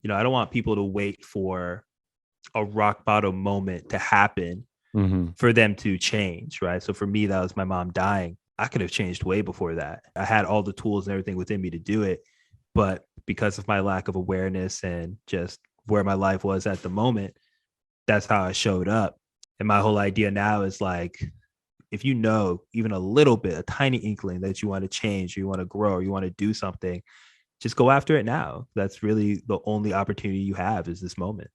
I don't want people to wait for a rock bottom moment to happen for them to change, right? So for me, that was my mom dying. I could have changed way before that. I had all the tools and everything within me to do it. But because of my lack of awareness and just where my life was at the moment, that's how I showed up. And my whole idea now is like, if you know even a little bit, a tiny inkling that you want to change, or you want to grow, or you want to do something, just go after it now. That's really the only opportunity you have, is this moment.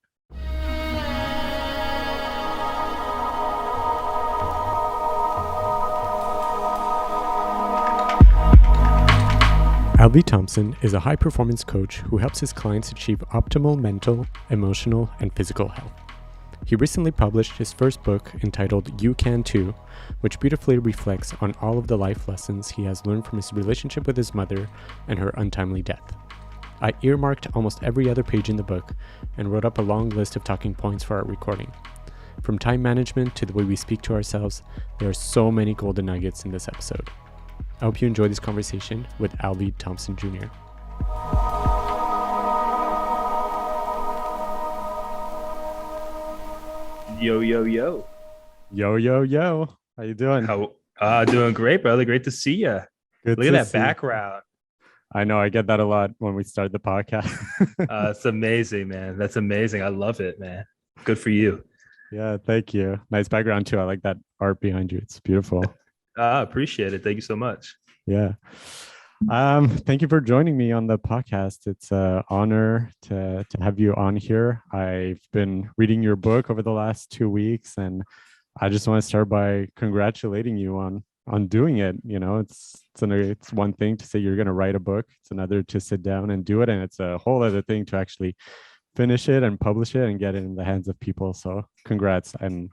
Alvey Thompson is a high-performance coach who helps his clients achieve optimal mental, emotional, and physical health. He recently published his first book entitled You Can Too, which beautifully reflects on all of the life lessons he has learned from his relationship with his mother and her untimely death. I earmarked almost every other page in the book and wrote up a long list of talking points for our recording. From time management to the way we speak to ourselves, there are so many golden nuggets in this episode. I hope you enjoy this conversation with Alvey Thompson Jr. Yo, yo, yo. Yo, yo, yo. How you doing? Doing great, brother. Great to see you. Good Look to at that see. background. I know, I get that a lot when we start the podcast. It's amazing, man. That's amazing. I love it, man. Good for you. Yeah, thank you. Nice background too. I like that art behind you. It's beautiful. I appreciate it. Thank you so much. Yeah. Thank you for joining me on the podcast. It's an honor to have you on here. I've been reading your book over the last 2 weeks, and I just want to start by congratulating you on doing it. You know, it's one thing to say you're going to write a book. It's another to sit down and do it, and it's a whole other thing to actually finish it and publish it and get it in the hands of people. So congrats. And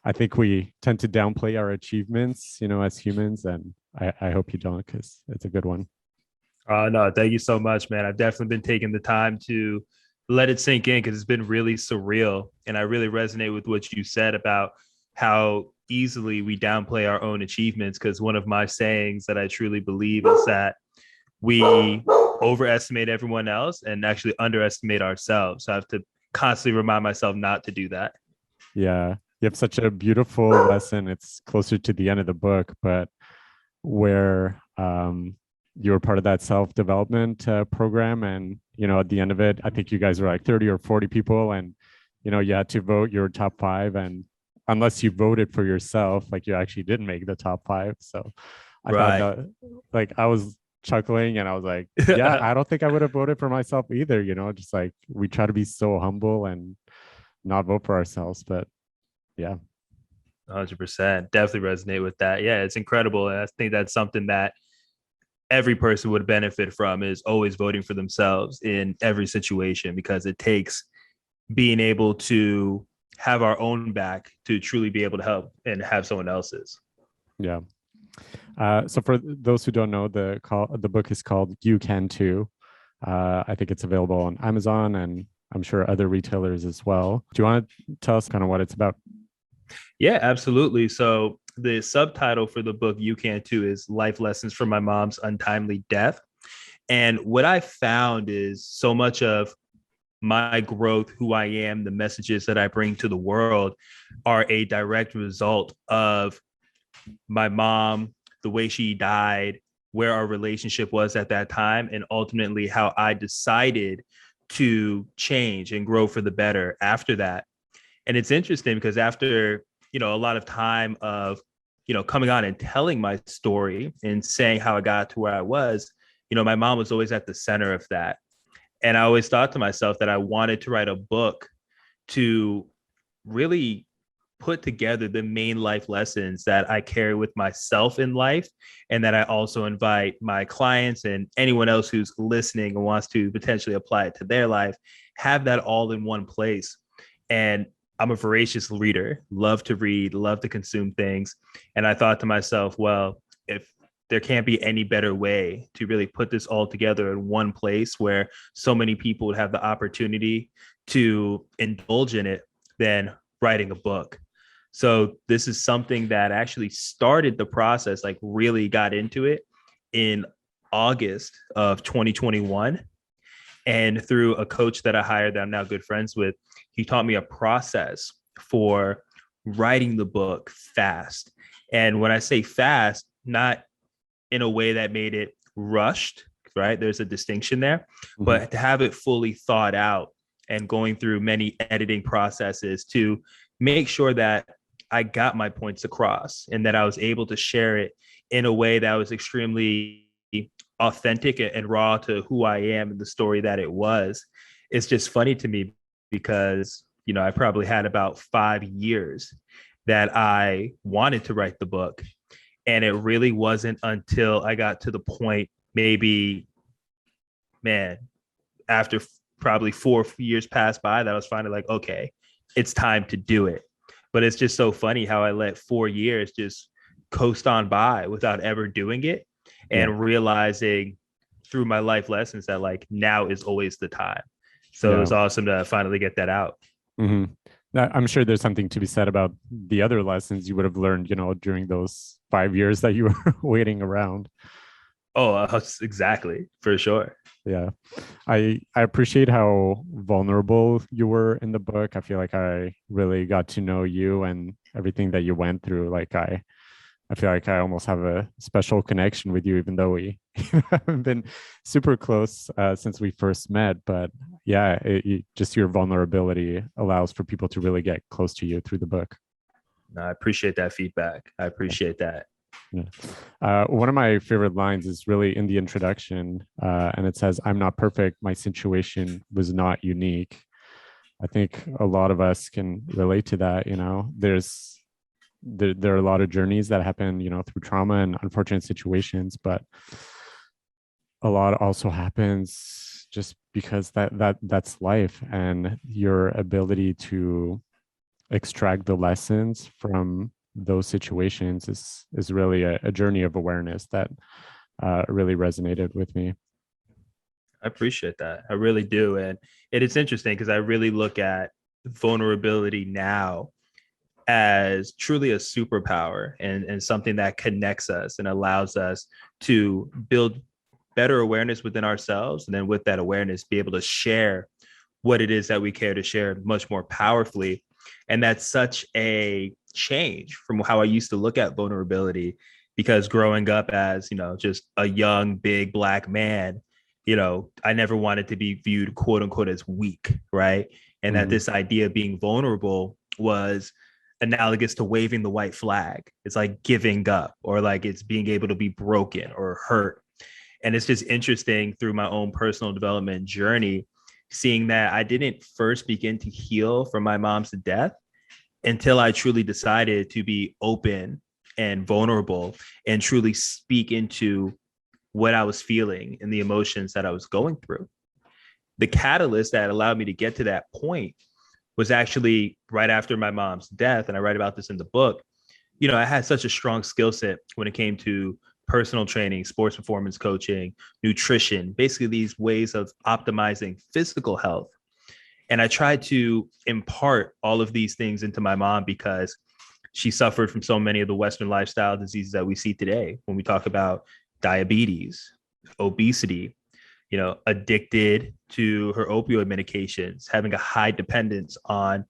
I think we tend to downplay our achievements, as humans, and I hope you don't, because it's a good one. No, thank you so much, man. I've definitely been taking the time to let it sink in, because it's been really surreal. And I really resonate with what you said about how easily we downplay our own achievements, because one of my sayings that I truly believe is that we overestimate everyone else and actually underestimate ourselves. So I have to constantly remind myself not to do that. Yeah. You have such a beautiful lesson. It's closer to the end of the book, but where you were part of that self-development program. And, at the end of it, I think you guys were like 30 or 40 people, and, you had to vote your top 5. And unless you voted for yourself, like, you actually didn't make the top 5. So I thought that, like, I was chuckling and I was like, yeah, I don't think I would have voted for myself either. Just like, we try to be so humble and not vote for ourselves, but yeah. 100%. Definitely resonate with that. Yeah, it's incredible. And I think that's something that every person would benefit from, is always voting for themselves in every situation, because it takes being able to have our own back to truly be able to help and have someone else's. Yeah. So for those who don't know, the book is called You Can Too. I think it's available on Amazon, and I'm sure other retailers as well. Do you want to tell us kind of what it's about? Yeah, absolutely. So the subtitle for the book, You Can Too, is Life Lessons from My Mom's Untimely Death. And what I found is so much of my growth, who I am, the messages that I bring to the world are a direct result of my mom, the way she died, where our relationship was at that time, and ultimately how I decided to change and grow for the better after that. And it's interesting because after, a lot of time of, coming on and telling my story and saying how I got to where I was, my mom was always at the center of that. And I always thought to myself that I wanted to write a book to really put together the main life lessons that I carry with myself in life, and that I also invite my clients and anyone else who's listening and wants to potentially apply it to their life, have that all in one place. And I'm a voracious reader, love to read, love to consume things. And I thought to myself, well, if there can't be any better way to really put this all together in one place where so many people would have the opportunity to indulge in it, than writing a book. So this is something that actually started the process, like really got into it in August of 2021. And through a coach that I hired that I'm now good friends with, he taught me a process for writing the book fast. And when I say fast, not in a way that made it rushed, right? There's a distinction there, Mhm. but to have it fully thought out and going through many editing processes to make sure that I got my points across and that I was able to share it in a way that was extremely authentic and raw to who I am and the story that it was. It's just funny to me because, I probably had about 5 years that I wanted to write the book. And it really wasn't until I got to the point, maybe, man, after probably 4 years passed by, that I was finally like, okay, it's time to do it. But it's just so funny how I let 4 years just coast on by without ever doing it Yeah. and realizing through my life lessons that like now is always the time. So it Yeah. was awesome to finally get that out. Hmm. I'm sure there's something to be said about the other lessons you would have learned, during those 5 years that you were waiting around. Oh, exactly, for sure. Yeah. I appreciate how vulnerable you were in the book. I feel like I really got to know you and everything that you went through. Like I feel like I almost have a special connection with you, even though we haven't been super close since we first met. But yeah, just your vulnerability allows for people to really get close to you through the book. No, I appreciate that feedback. I appreciate that. Yeah. One of my favorite lines is really in the introduction, and it says, "I'm not perfect. My situation was not unique." I think a lot of us can relate to that. There are a lot of journeys that happen, through trauma and unfortunate situations, but a lot also happens just because that's life, and your ability to extract the lessons from those situations is really a journey of awareness that really resonated with me. I appreciate that. I really do. And it is interesting because I really look at vulnerability now as truly a superpower and something that connects us and allows us to build better awareness within ourselves. And then with that awareness, be able to share what it is that we care to share much more powerfully. And that's such a change from how I used to look at vulnerability because growing up as, just a young, big Black man, I never wanted to be viewed, quote unquote, as weak, right? And that Mhm. this idea of being vulnerable was analogous to waving the white flag. It's like giving up or like it's being able to be broken or hurt. And it's just interesting through my own personal development journey, seeing that I didn't first begin to heal from my mom's death until I truly decided to be open and vulnerable and truly speak into what I was feeling and the emotions that I was going through. The catalyst that allowed me to get to that point was actually right after my mom's death. And I write about this in the book. I had such a strong skill set when it came to personal training, sports performance coaching, nutrition, basically these ways of optimizing physical health. And I tried to impart all of these things into my mom because she suffered from so many of the Western lifestyle diseases that we see today when we talk about diabetes, obesity, addicted to her opioid medications, having a high dependence on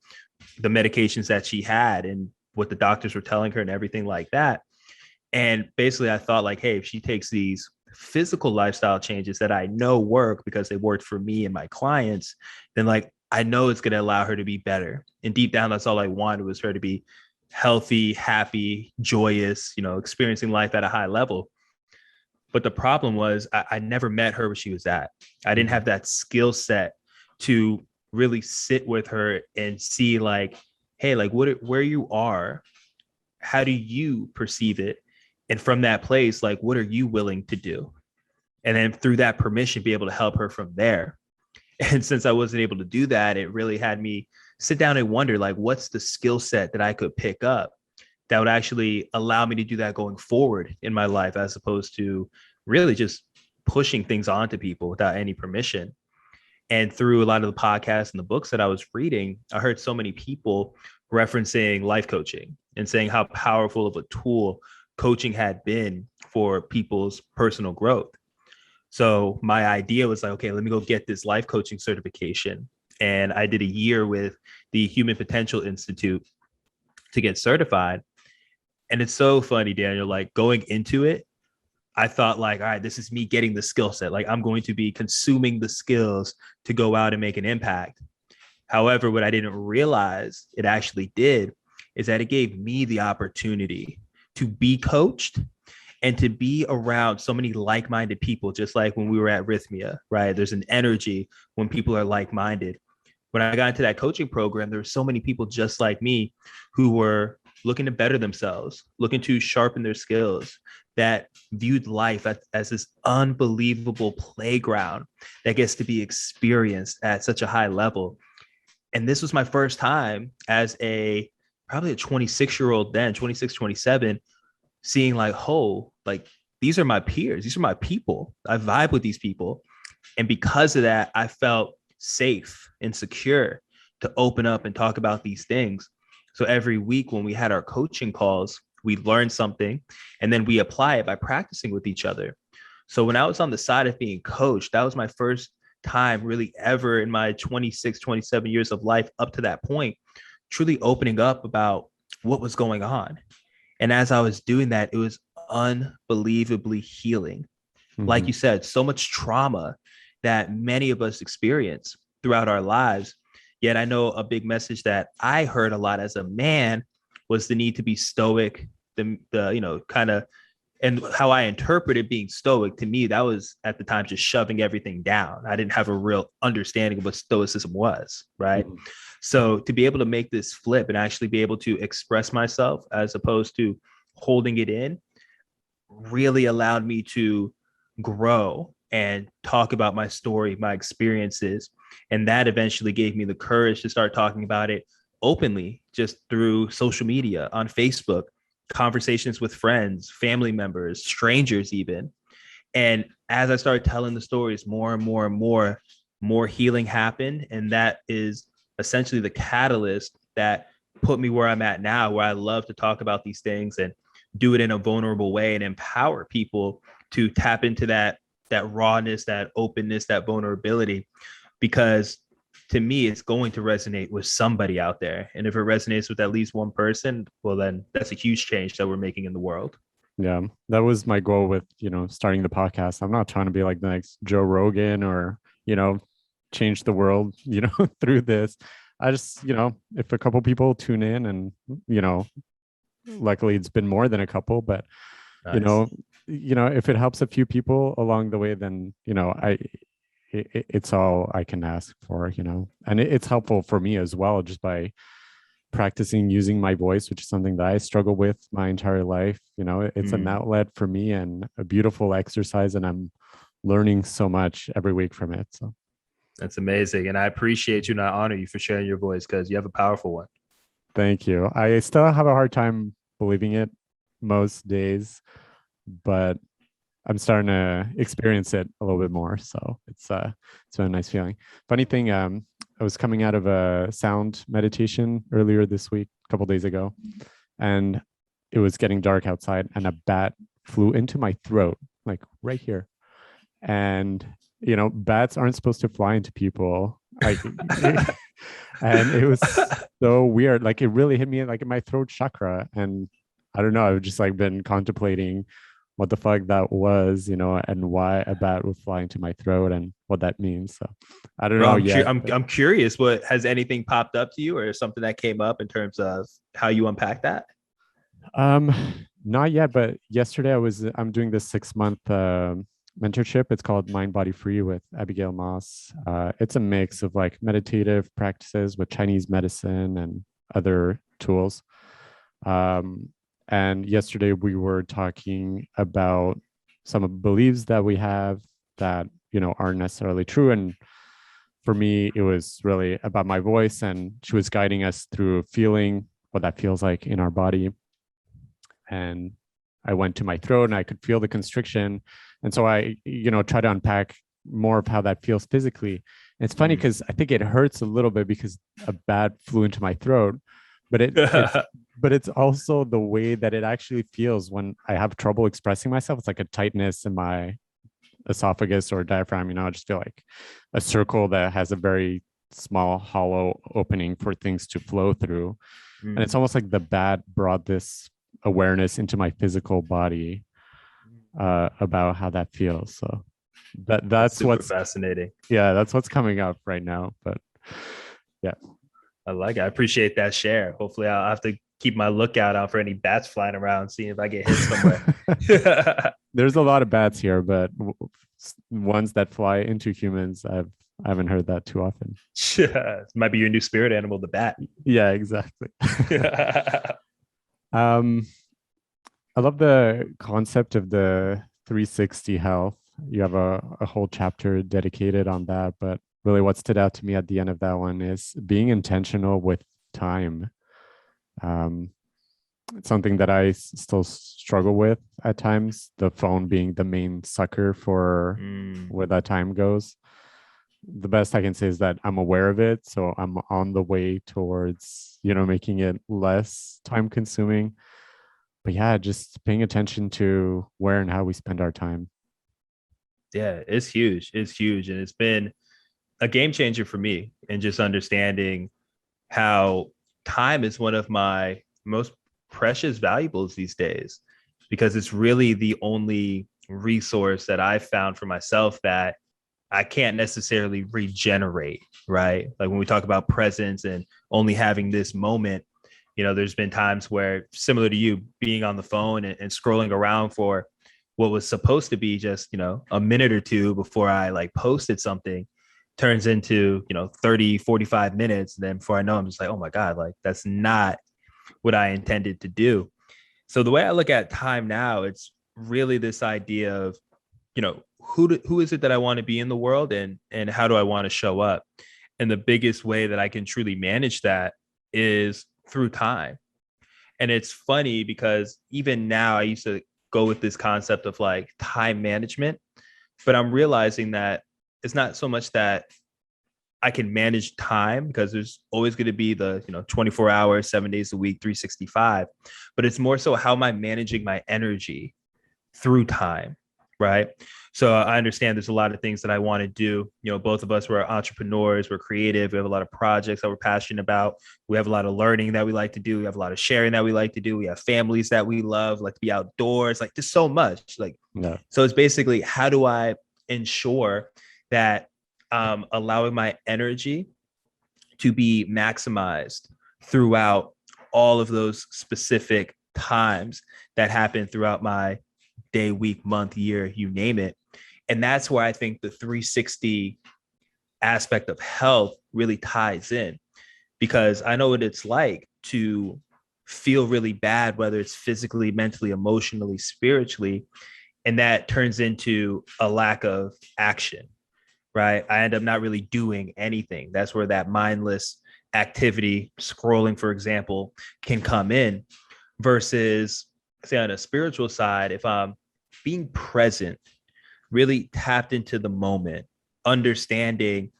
the medications that she had and what the doctors were telling her and everything like that. And basically, I thought, like, hey, if she takes these physical lifestyle changes that I know work because they worked for me and my clients, then like I know it's going to allow her to be better. And deep down, that's all I wanted was her to be healthy, happy, joyous, experiencing life at a high level. But the problem was I never met her where she was at. I didn't Mhm. have that skill set to really sit with her and see like, hey, like where you are, how do you perceive it? And from that place, like, what are you willing to do? And then through that permission, be able to help her from there. And since I wasn't able to do that, it really had me sit down and wonder, like, what's the skill set that I could pick up that would actually allow me to do that going forward in my life, as opposed to really just pushing things onto people without any permission. And through a lot of the podcasts and the books that I was reading, I heard so many people referencing life coaching and saying how powerful of a tool coaching had been for people's personal growth. So my idea was like, okay, let me go get this life coaching certification. And I did a year with the Human Potential Institute to get certified. And it's so funny, Daniel, like going into it, I thought like, all right, this is me getting the skill set. Like I'm going to be consuming the skills to go out and make an impact. However, what I didn't realize it actually did is that it gave me the opportunity to be coached and to be around so many like-minded people, just like when we were at Rhythmia, right? There's an energy when people are like-minded. When I got into that coaching program, there were so many people just like me who were looking to better themselves, looking to sharpen their skills, that viewed life as this unbelievable playground that gets to be experienced at such a high level. And this was my first time as probably a 26-year-old then, 26, 27, seeing like, oh, like these are my peers. These are my people. I vibe with these people. And because of that, I felt safe and secure to open up and talk about these things. So every week when we had our coaching calls, we learned something and then we apply it by practicing with each other. So when I was on the side of being coached, that was my first time really ever in my 26, 27 years of life up to that point, truly opening up about what was going on. And as I was doing that, it was unbelievably healing. Like you said, so much trauma that many of us experience throughout our lives. Yet I know a big message that I heard a lot as a man was the need to be stoic, the kind of, and how I interpreted being stoic to me, that was at the time just shoving everything down. I didn't have a real understanding of what stoicism was, right? Mm-hmm. So to be able to make this flip and actually be able to express myself as opposed to holding it in really allowed me to grow and talk about my story, my experiences. And that eventually gave me the courage to start talking about it openly, just through social media, on Facebook, conversations with friends, family members, strangers even. And as I started telling the stories, more and more and more healing happened. And that is essentially the catalyst that put me where I'm at now, where I love to talk about these things and do it in a vulnerable way and empower people to tap into that rawness, that openness, that vulnerability, because to me, it's going to resonate with somebody out there. And if it resonates with at least one person, well, then that's a huge change that we're making in the world. Yeah, that was my goal with, starting the podcast. I'm not trying to be like the next Joe Rogan or, change the world, through this. I just, if a couple people tune in and, luckily it's been more than a couple, but, nice. If it helps a few people along the way, then, it's all I can ask for, and it's helpful for me as well, just by practicing using my voice, which is something that I struggle with my entire life. It's an outlet for me and a beautiful exercise, and I'm learning so much every week from it. So that's amazing. And I appreciate you and I honor you for sharing your voice, because you have a powerful one. Thank you. I still have a hard time believing it most days, but I'm starting to experience it a little bit more. So it's been a nice feeling. Funny thing, I was coming out of a sound meditation earlier this week, a couple days ago, and it was getting dark outside, and a bat flew into my throat, like right here. And bats aren't supposed to fly into people, like, and it was so weird. Like it really hit me like in my throat chakra, and I don't know. I've just like been contemplating what the fuck that was, and why a bat would fly into my throat and what that means. So I don't know yet. I'm curious. What has anything popped up to you, or something that came up in terms of how you unpack that? Not yet, but yesterday I'm doing this 6-month mentorship. It's called Mind Body Free with Abigail Moss. It's a mix of like meditative practices with Chinese medicine and other tools. And yesterday we were talking about some of the beliefs that we have that, aren't necessarily true. And for me, it was really about my voice, and she was guiding us through feeling what that feels like in our body. And I went to my throat and I could feel the constriction. And so I, try to unpack more of how that feels physically. And it's funny because I think it hurts a little bit because a bat flew into my throat, but it's also the way that it actually feels when I have trouble expressing myself. It's like a tightness in my esophagus or diaphragm, I just feel like a circle that has a very small hollow opening for things to flow through. And it's Mm. almost like the bat brought this awareness into my physical body about how that feels. So That's that's super what's fascinating. that's what's coming up right now. But yeah, I like it. I appreciate that share. Hopefully, I'll have to keep my lookout out for any bats flying around, seeing if I get hit somewhere. there's a lot of bats here, but ones that fly into humans, I haven't heard that too often. Might be your new spirit animal, the bat. Yeah, exactly. um, I love the concept of the 360 health. You have a whole chapter dedicated on that, but really what stood out to me at the end of that one is being intentional with time. Um, it's something that still struggle with at times, the phone being the main sucker for Mm. where that time goes. The best I can say is that I'm aware of it. So I'm on the way towards, making it less time consuming. But yeah, just paying attention to where and how we spend our time. Yeah, it's huge. It's huge. And it's been a game changer for me and just understanding how time is one of my most precious valuables these days, because it's really the only resource that I've found for myself that I can't necessarily regenerate, right? Like when we talk about presence and only having this moment, there's been times where, similar to you, being on the phone and scrolling around for what was supposed to be just, a minute or two before I like posted something turns into, 30, 45 minutes. And then before I know, I'm just like, oh my God, like that's not what I intended to do. So the way I look at time now, it's really this idea of, who is it that I want to be in the world, and how do I want to show up? And the biggest way that I can truly manage that is through time. And it's funny because even now I used to go with this concept of like time management, but I'm realizing that it's not so much that I can manage time, because there's always going to be the, 24 hours, 7 days a week, 365. But it's more so, how am I managing my energy through time, right? So I understand there's a lot of things that I want to do. Both of us, we're entrepreneurs, we're creative, we have a lot of projects that we're passionate about. We have a lot of learning that we like to do. We have a lot of sharing that we like to do. We have families that we love, like to be outdoors, like just so much. Like, Yeah. so it's basically, how do I ensure that allowing my energy to be maximized throughout all of those specific times that happen throughout my day, week, month, year, you name it. And that's where I think the 360 aspect of health really ties in, because I know what it's like to feel really bad, whether it's physically, mentally, emotionally, spiritually, and that turns into a lack of action, right? I end up not really doing anything. That's where that mindless activity, scrolling, for example, can come in, versus, say, on a spiritual side, if I'm being present, really tapped into the moment, understanding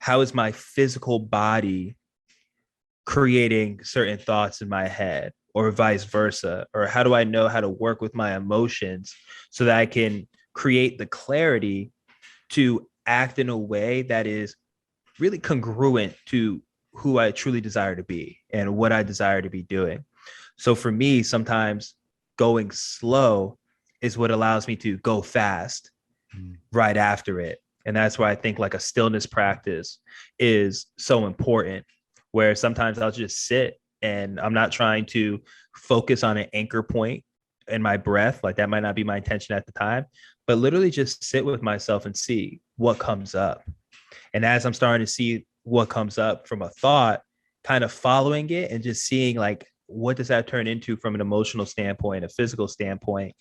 how is my physical body creating certain thoughts in my head, or vice versa, or how do I know how to work with my emotions so that I can create the clarity to act in a way that is really congruent to who I truly desire to be and what I desire to be doing. So for me, sometimes going slow is what allows me to go fast right after it. And that's why I think like a stillness practice is so important, where sometimes I'll just sit and I'm not trying to focus on an anchor point in my breath. Like that might not be my intention at the time, but literally just sit with myself and see what comes up. And as I'm starting to see what comes up from a thought, kind of following it and just seeing like, what does that turn into from an emotional standpoint, a physical standpoint,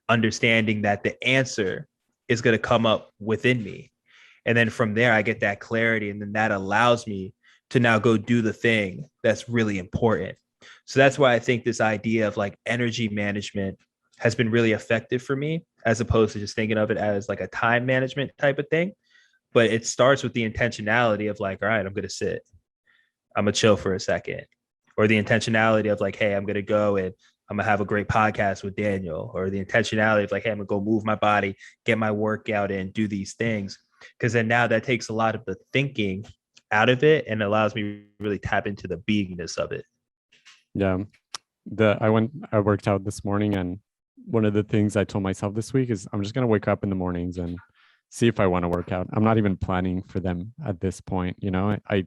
understanding that the answer is going to come up within me. And then from there, I get that clarity. And then that allows me to now go do the thing that's really important. So that's why I think this idea of like energy management has been really effective for me, as opposed to just thinking of it as like a time management type of thing. But it starts with the intentionality of like, all right, I'm going to sit, I'm going to chill for a second, or the intentionality of like, hey, I'm going to go and I'm gonna have a great podcast with Daniel, or the intentionality of like, hey, I'm gonna go move my body, get my workout in, do these things. Because then now that takes a lot of the thinking out of it and allows me to really tap into the beingness of it. Yeah. I worked out this morning, and one of the things I told myself this week is I'm just gonna wake up in the mornings and see if I want to work out. I'm not even planning for them at this point. I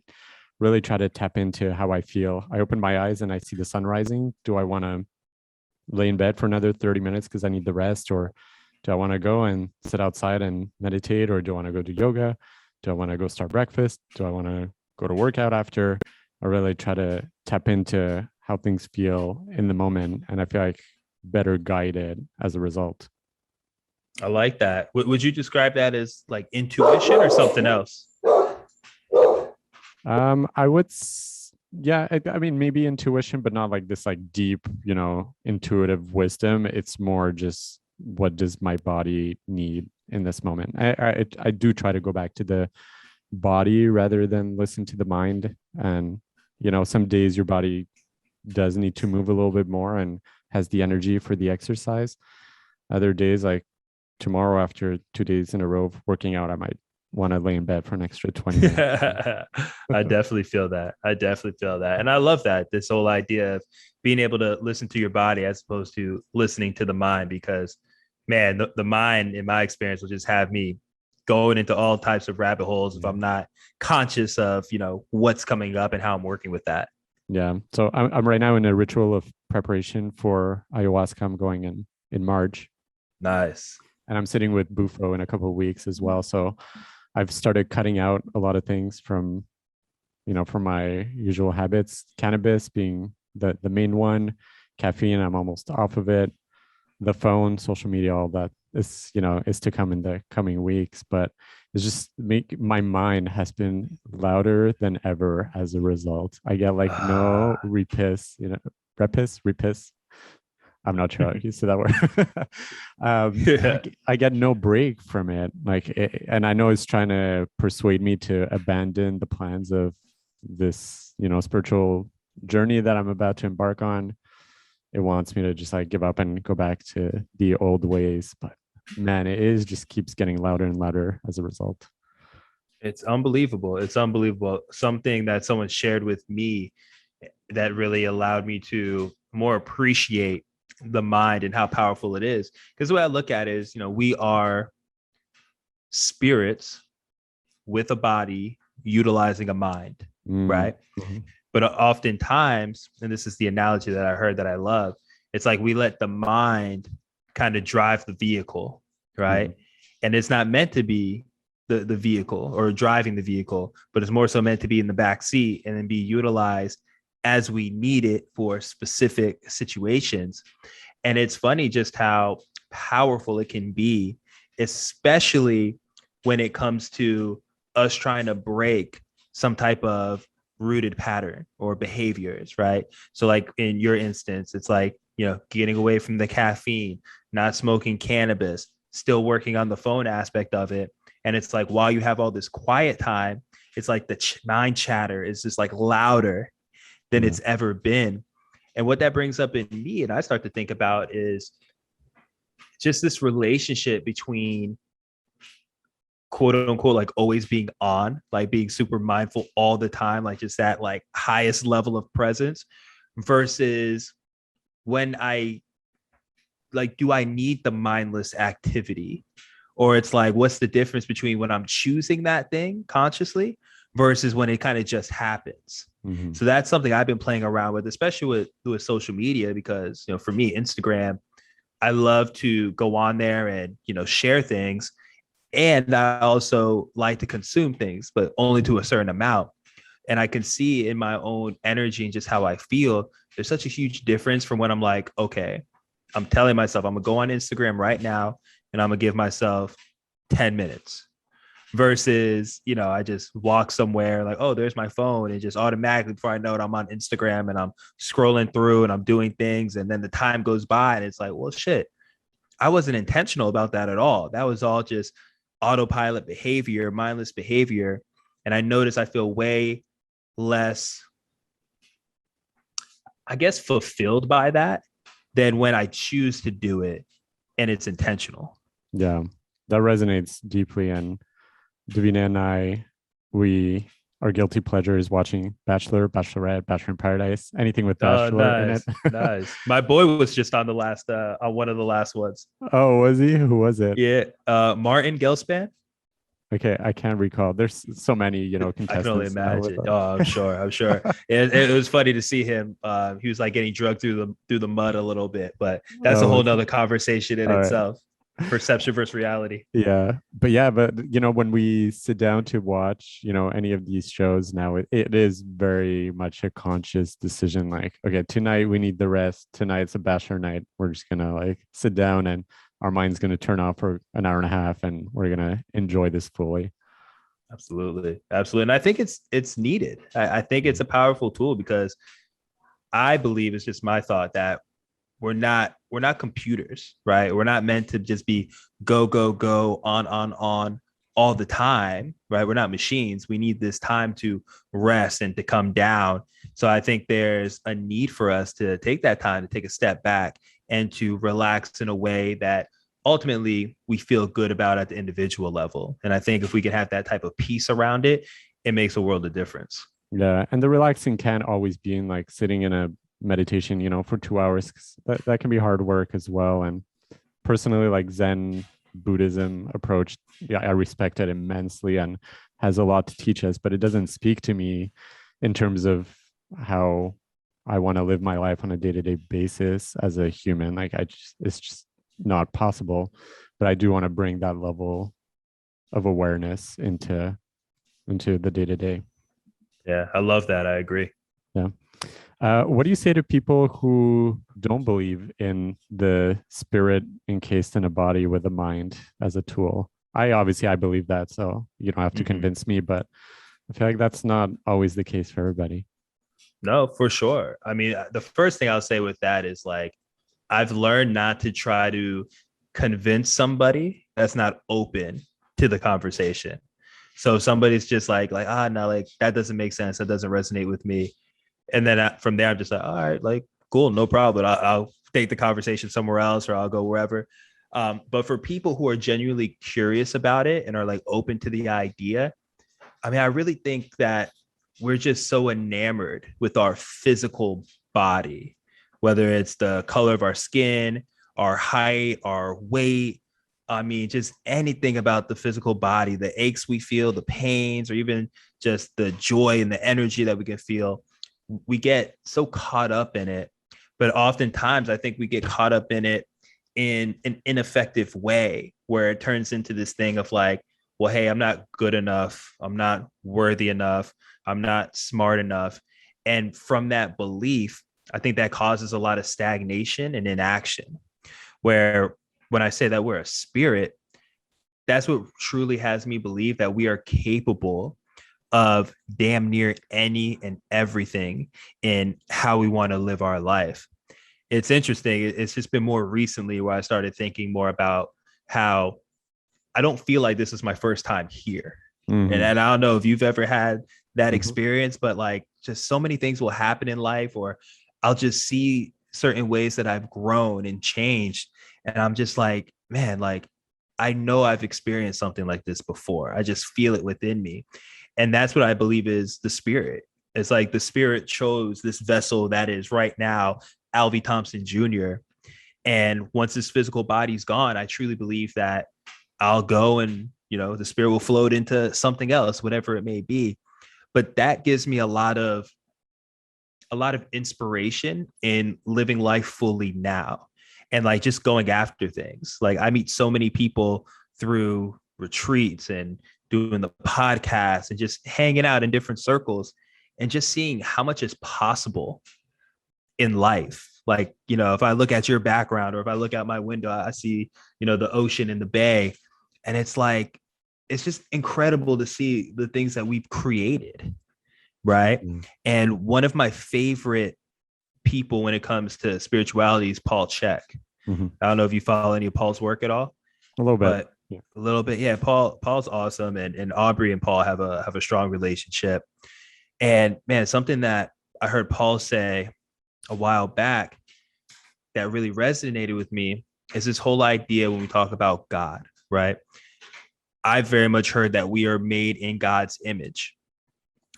really try to tap into how I feel. I open my eyes and I see the sun rising. Do I want to lay in bed for another 30 minutes because I need the rest? Or do I want to go and sit outside and meditate? Or do I want to go do yoga? Do I want to go start breakfast? Do I want to go to workout after? I really try to tap into how things feel in the moment. And I feel like better guided as a result. I like that. Would you describe that as like intuition or something else? I would, yeah, I mean, maybe intuition, but not like this like deep, intuitive wisdom. It's more just what does my body need in this moment. I do try to go back to the body rather than listen to the mind. And some days your body does need to move a little bit more and has the energy for the exercise. Other days, like tomorrow, after 2 days in a row of working out, I might want to lay in bed for an extra 20 minutes. I definitely feel that. And I love that, this whole idea of being able to listen to your body as opposed to listening to the mind, because man, the mind in my experience will just have me going into all types of rabbit holes if I'm not conscious of, what's coming up and how I'm working with that. Yeah. So I'm right now in a ritual of preparation for ayahuasca. I'm going in March. Nice. And I'm sitting with Bufo in a couple of weeks as well. So I've started cutting out a lot of things from my usual habits, cannabis being the main one, caffeine, I'm almost off of it, the phone, social media, all that is to come in the coming weeks. But it's just my mind has been louder than ever as a result. I get like no repis. I'm not sure how you say that word. I get no break from it. And I know it's trying to persuade me to abandon the plans of this, spiritual journey that I'm about to embark on. It wants me to just like give up and go back to the old ways. But man, just keeps getting louder and louder as a result. It's unbelievable. It's unbelievable. Something that someone shared with me that really allowed me to more appreciate the mind and how powerful it is. Because the way I look at it is, we are spirits with a body utilizing a mind, right? Mm-hmm. But oftentimes, and this is the analogy that I heard that I love, it's like we let the mind kind of drive the vehicle, right? Mm-hmm. And it's not meant to be the vehicle or driving the vehicle, but it's more so meant to be in the back seat and then be utilized as we need it for specific situations. And it's funny just how powerful it can be, especially when it comes to us trying to break some type of rooted pattern or behaviors, right? So like in your instance, it's like, getting away from the caffeine, not smoking cannabis, still working on the phone aspect of it. And it's like, while you have all this quiet time, it's like the mind chatter is just like louder than it's ever been. And what that brings up in me, and I start to think about, is just this relationship between quote unquote, like always being on, like being super mindful all the time, like just that like highest level of presence, versus when I like, do I need the mindless activity? Or it's like, what's the difference between when I'm choosing that thing consciously versus when it kind of just happens? Mm-hmm. So that's something I've been playing around with, especially with social media, because, for me, Instagram, I love to go on there and, share things. And I also like to consume things, but only to a certain amount. And I can see in my own energy and just how I feel, there's such a huge difference from when I'm like, okay, I'm telling myself I'm gonna go on Instagram right now and I'm gonna give myself 10 minutes versus, I just walk somewhere like, oh, there's my phone. And just automatically before I know it, I'm on Instagram and I'm scrolling through and I'm doing things. And then the time goes by and it's like, well, shit, I wasn't intentional about that at all. That was all just autopilot behavior, mindless behavior. And I notice I feel way less, I guess, fulfilled by that, than when I choose to do it and it's intentional. Yeah, that resonates deeply. And Davina and I, we our guilty pleasure is watching Bachelor, Bachelorette, Bachelor in Paradise, anything with Oh, Bachelor in it. nice, nice. My boy was just on the last on one of the last ones. Oh, was he? Who was it? Yeah, Martin Gelspan. Okay, I can't recall. There's so many, I can only contestants now with imagine. Oh, I'm sure. I'm sure. It was funny to see him. He was like getting drugged through the mud a little bit, but that's a Oh, whole nother conversation in all right. itself. Perception versus reality. But when we sit down to watch, any of these shows now, it is very much a conscious decision. Like, okay, tonight we need the rest. Tonight's a bachelor night. We're just gonna like sit down and our mind's gonna turn off for an hour and a half, and we're gonna enjoy this fully. Absolutely, absolutely. And I think it's needed. I think it's a powerful tool because I believe it's just my thought that we're not computers, right? We're not meant to just be go go go on all the time, right? We're not machines. We need this time to rest and to come down. So I think there's a need for us to take that time to take a step back and to relax in a way that ultimately we feel good about at the individual level. And I think if we can have that type of peace around it, it makes a world of difference. Yeah, and the relaxing can't always be in like sitting in a meditation, for 2 hours. 'Cause that can be hard work as well. And personally, like Zen Buddhism approach, yeah, I respect it immensely and has a lot to teach us, but it doesn't speak to me in terms of how I want to live my life on a day-to-day basis as a human. Like it's just not possible. But I do want to bring that level of awareness into the day-to-day. Yeah, I love that. I agree. Yeah. What do you say to people who don't believe in the spirit encased in a body with a mind as a tool? I believe that, so you don't have to convince me, but I feel like that's not always the case for everybody. No, for sure. I mean, the first thing I'll say with that is like, I've learned not to try to convince somebody that's not open to the conversation. So somebody's just no, like that doesn't make sense. That doesn't resonate with me. And then from there, I'm just like, all right, like, cool, no problem. I'll take the conversation somewhere else or I'll go wherever. But for people who are genuinely curious about it and are like open to the idea, I mean, I really think that we're just so enamored with our physical body, whether it's the color of our skin, our height, our weight. I mean, just anything about the physical body, the aches we feel, the pains, or even just the joy and the energy that we can feel. We get so caught up in it. But oftentimes, I think we get caught up in it in an ineffective way where it turns into this thing of like, well, hey, I'm not good enough. I'm not worthy enough. I'm not smart enough. And from that belief, I think that causes a lot of stagnation and inaction. Where when I say that we're a spirit, that's what truly has me believe that we are capable of damn near any and everything in how we want to live our life. It's interesting. It's just been more recently where I started thinking more about how I don't feel like this is my first time here. And I don't know if you've ever had that experience, but like just so many things will happen in life, or I'll just see certain ways that I've grown and changed. And I'm just like, man, like I know I've experienced something like this before. I just feel it within me. And that's what I believe is the spirit. It's like the spirit chose this vessel that is right now Alvey Thompson Jr. And once this physical body's gone, I truly believe that I'll go and, the spirit will float into something else, whatever it may be. But that gives me a lot of inspiration in living life fully now and like just going after things. Like I meet so many people through retreats and doing the podcast and just hanging out in different circles and just seeing how much is possible in life. Like, if I look at your background or if I look out my window, I see, the ocean and the bay. And it's like, it's just incredible to see the things that we've created. Right. And one of my favorite people when it comes to spirituality is Paul Chek. I don't know if you follow any of Paul's work at all. A little bit. But a little bit. Yeah. Paul's awesome. And Aubrey and Paul have a strong relationship. And man, something that I heard Paul say a while back that really resonated with me is this whole idea when we talk about God, right? I very much heard that we are made in God's image.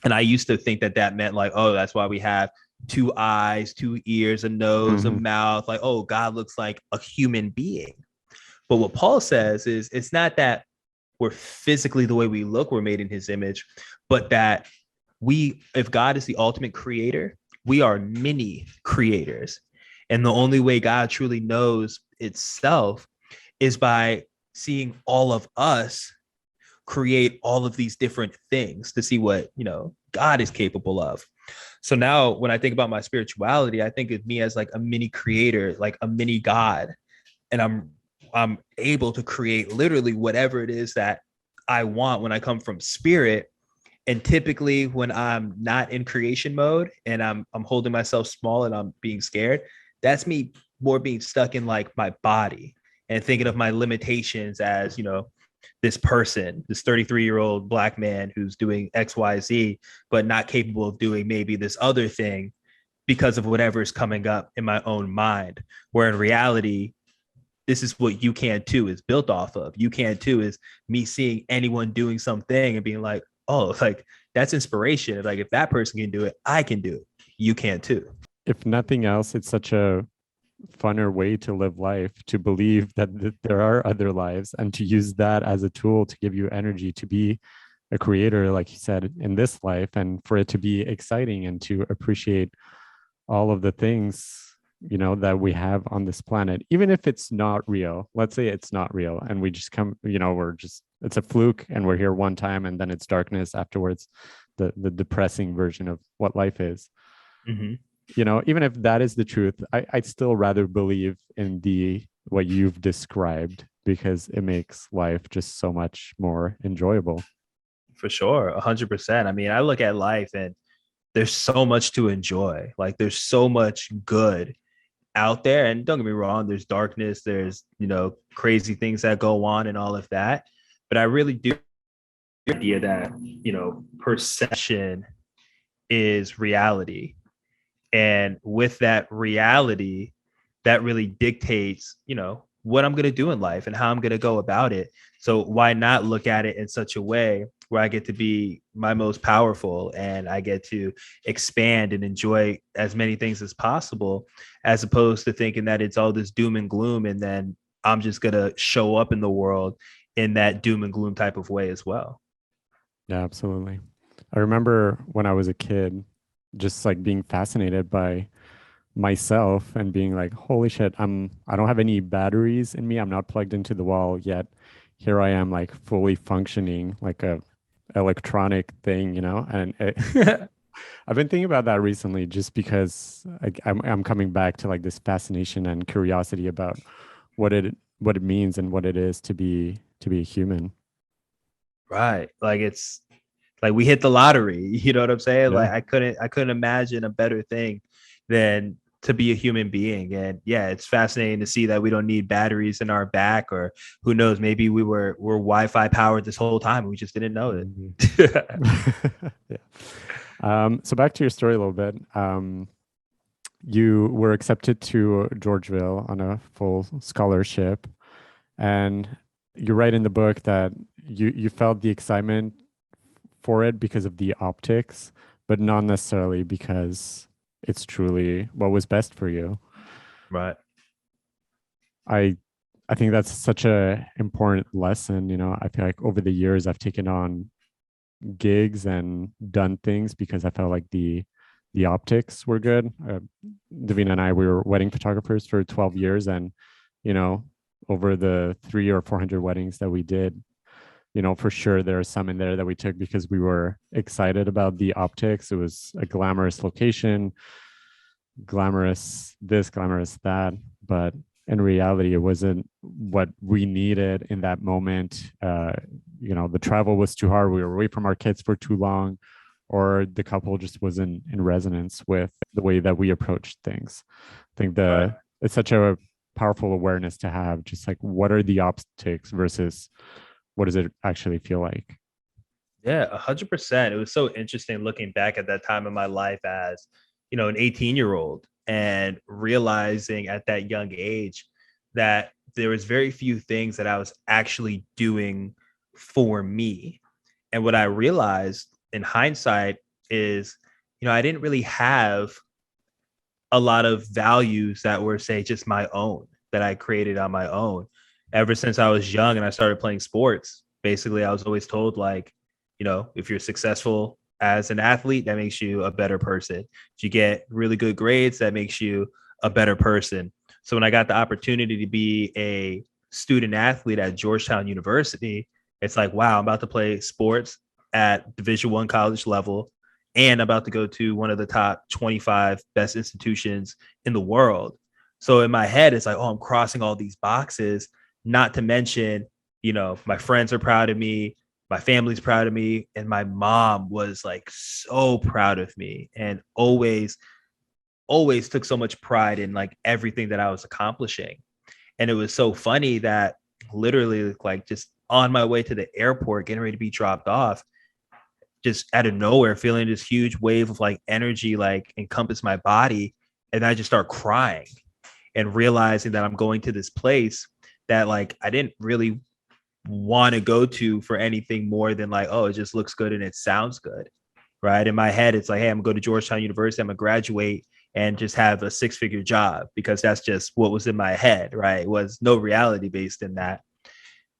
And I used to think that that meant like, oh, that's why we have two eyes, two ears, a nose, a Hmm. mouth. Like, oh, God looks like a human being. But what Paul says is it's not that we're physically the way we look, we're made in his image, but that if God is the ultimate creator, we are many creators. And the only way God truly knows itself is by seeing all of us create all of these different things to see what, God is capable of. So now when I think about my spirituality, I think of me as like a mini creator, like a mini God. And I'm able to create literally whatever it is that I want when I come from spirit. And typically when I'm not in creation mode and I'm holding myself small and I'm being scared, that's me more being stuck in like my body and thinking of my limitations as, this person, this 33-year-old Black man who's doing XYZ, but not capable of doing maybe this other thing because of whatever is coming up in my own mind. Where in reality, this is what You Can Too is built off of. You Can Too is me seeing anyone doing something and being like, oh, like that's inspiration. Like if that person can do it, I can do it. You can too. If nothing else, it's such a funner way to live life, to believe that there are other lives and to use that as a tool to give you energy to be a creator, like you said, in this life, and for it to be exciting and to appreciate all of the things, that we have on this planet, even if it's not real. Let's say it's not real and we just come, it's a fluke and we're here one time and then it's darkness afterwards, the depressing version of what life is. Mm-hmm. Even if that is the truth, I'd still rather believe in the what you've described, because it makes life just so much more enjoyable. For sure, 100%. I mean, I look at life and there's so much to enjoy. Like there's so much good out there. And don't get me wrong, there's darkness, there's, crazy things that go on and all of that. But I really do the idea that, perception is reality. And with that reality, that really dictates, what I'm going to do in life and how I'm going to go about it. So why not look at it in such a way where I get to be my most powerful and I get to expand and enjoy as many things as possible, as opposed to thinking that it's all this doom and gloom and then I'm just going to show up in the world in that doom and gloom type of way as well. Yeah, absolutely. I remember when I was a kid, just like being fascinated by myself and being like, holy shit, I don't have any batteries in me. I'm not plugged into the wall yet. Here I am, like fully functioning like a electronic thing, and I've been thinking about that recently, just because I'm coming back to like this fascination and curiosity about what it means and what it is to be a human. Right. Like it's like we hit the lottery. You know what I'm saying? Yeah. Like I couldn't imagine a better thing than to be a human being. And yeah, it's fascinating to see that we don't need batteries in our back, or who knows, maybe we're Wi-Fi powered this whole time. We just didn't know Mhm. it. Yeah. So back to your story a little bit. You were accepted to Georgeville on a full scholarship, and you write in the book that you felt the excitement for it because of the optics, but not necessarily because it's truly what was best for you. Right. I I think that's such a important lesson. I feel like over the years I've taken on gigs and done things because I felt like the optics were good. Davina and I, we were wedding photographers for 12 years, and you know, over the 300 or 400 weddings that we did, for sure there are some in there that we took because we were excited about the optics. It was a glamorous location, glamorous this, glamorous that, but in reality, it wasn't what we needed in that moment. The travel was too hard. We were away from our kids for too long, or the couple just wasn't in resonance with the way that we approached things. I think Right. it's such a powerful awareness to have, just like what are the optics versus what does it actually feel like? Yeah, 100%. It was so interesting looking back at that time in my life as, an 18-year-old. and realizing at that young age that there was very few things that I was actually doing for me. And what I realized in hindsight is, I didn't really have a lot of values that were, say, just my own, that I created on my own. Ever since I was young and I started playing sports, basically, I was always told, like, if you're successful as an athlete, that makes you a better person. If you get really good grades, that makes you a better person. So when I got the opportunity to be a student athlete at Georgetown University, it's like, wow, I'm about to play sports at Division I college level, and about to go to one of the top 25 best institutions in the world. So in my head, it's like, oh, I'm crossing all these boxes, not to mention, my friends are proud of me, my family's proud of me, and my mom was like so proud of me and always took so much pride in like everything that I was accomplishing. And it was so funny that literally, like, just on my way to the airport, getting ready to be dropped off, just out of nowhere, feeling this huge wave of like energy, like encompass my body. And I just start crying and realizing that I'm going to this place that like I didn't really want to go to for anything more than like, oh, it just looks good and it sounds good. Right. In my head, it's like, hey, I'm going to go to Georgetown University. I'm going to graduate and just have a 6-figure job, because that's just what was in my head. Right. It was no reality based in that.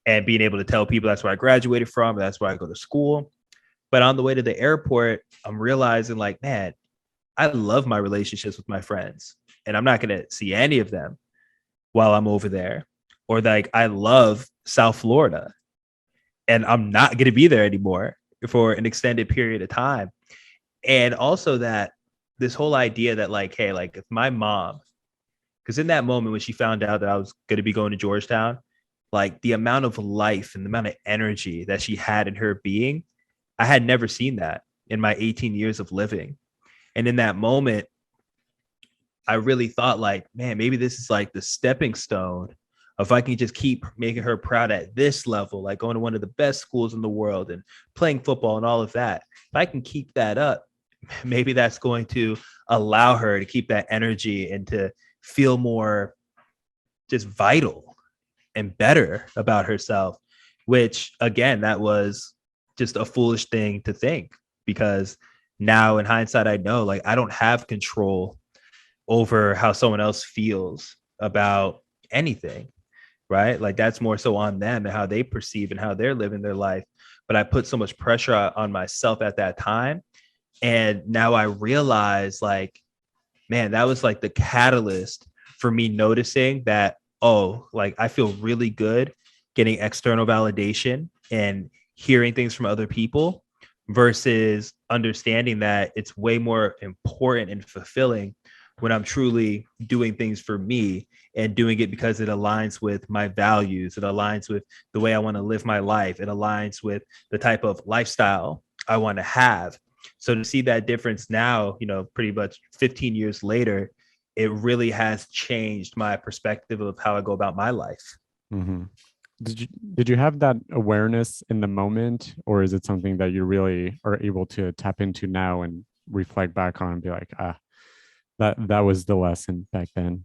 And being able to tell people that's where I graduated from, that's where I go to school. But on the way to the airport, I'm realizing like, man, I love my relationships with my friends, and I'm not going to see any of them while I'm over there. Or like, I love South Florida, and I'm not going to be there anymore for an extended period of time. And also that this whole idea that like, hey, like if my mom, because in that moment when she found out that I was going to be going to Georgetown, like the amount of life and the amount of energy that she had in her being, I had never seen that in my 18 years of living. And in that moment, I really thought like, man, maybe this is like the stepping stone. If I can just keep making her proud at this level, like going to one of the best schools in the world and playing football and all of that, if I can keep that up, maybe that's going to allow her to keep that energy and to feel more just vital and better about herself, which again, that was just a foolish thing to think, because now in hindsight, I know like I don't have control over how someone else feels about anything, right? Like that's more so on them and how they perceive and how they're living their life. But I put so much pressure on myself at that time. And now I realize like, man, that was like the catalyst for me noticing that, oh, like I feel really good getting external validation and hearing things from other people versus understanding that it's way more important and fulfilling when I'm truly doing things for me and doing it because it aligns with my values. It aligns with the way I want to live my life. It aligns with the type of lifestyle I want to have. So to see that difference now, pretty much 15 years later, it really has changed my perspective of how I go about my life. Mm-hmm. Did you have that awareness in the moment, or is it something that you really are able to tap into now and reflect back on and be like, that was the lesson back then?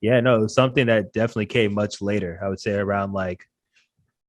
Yeah, no, it was something that definitely came much later. I would say around like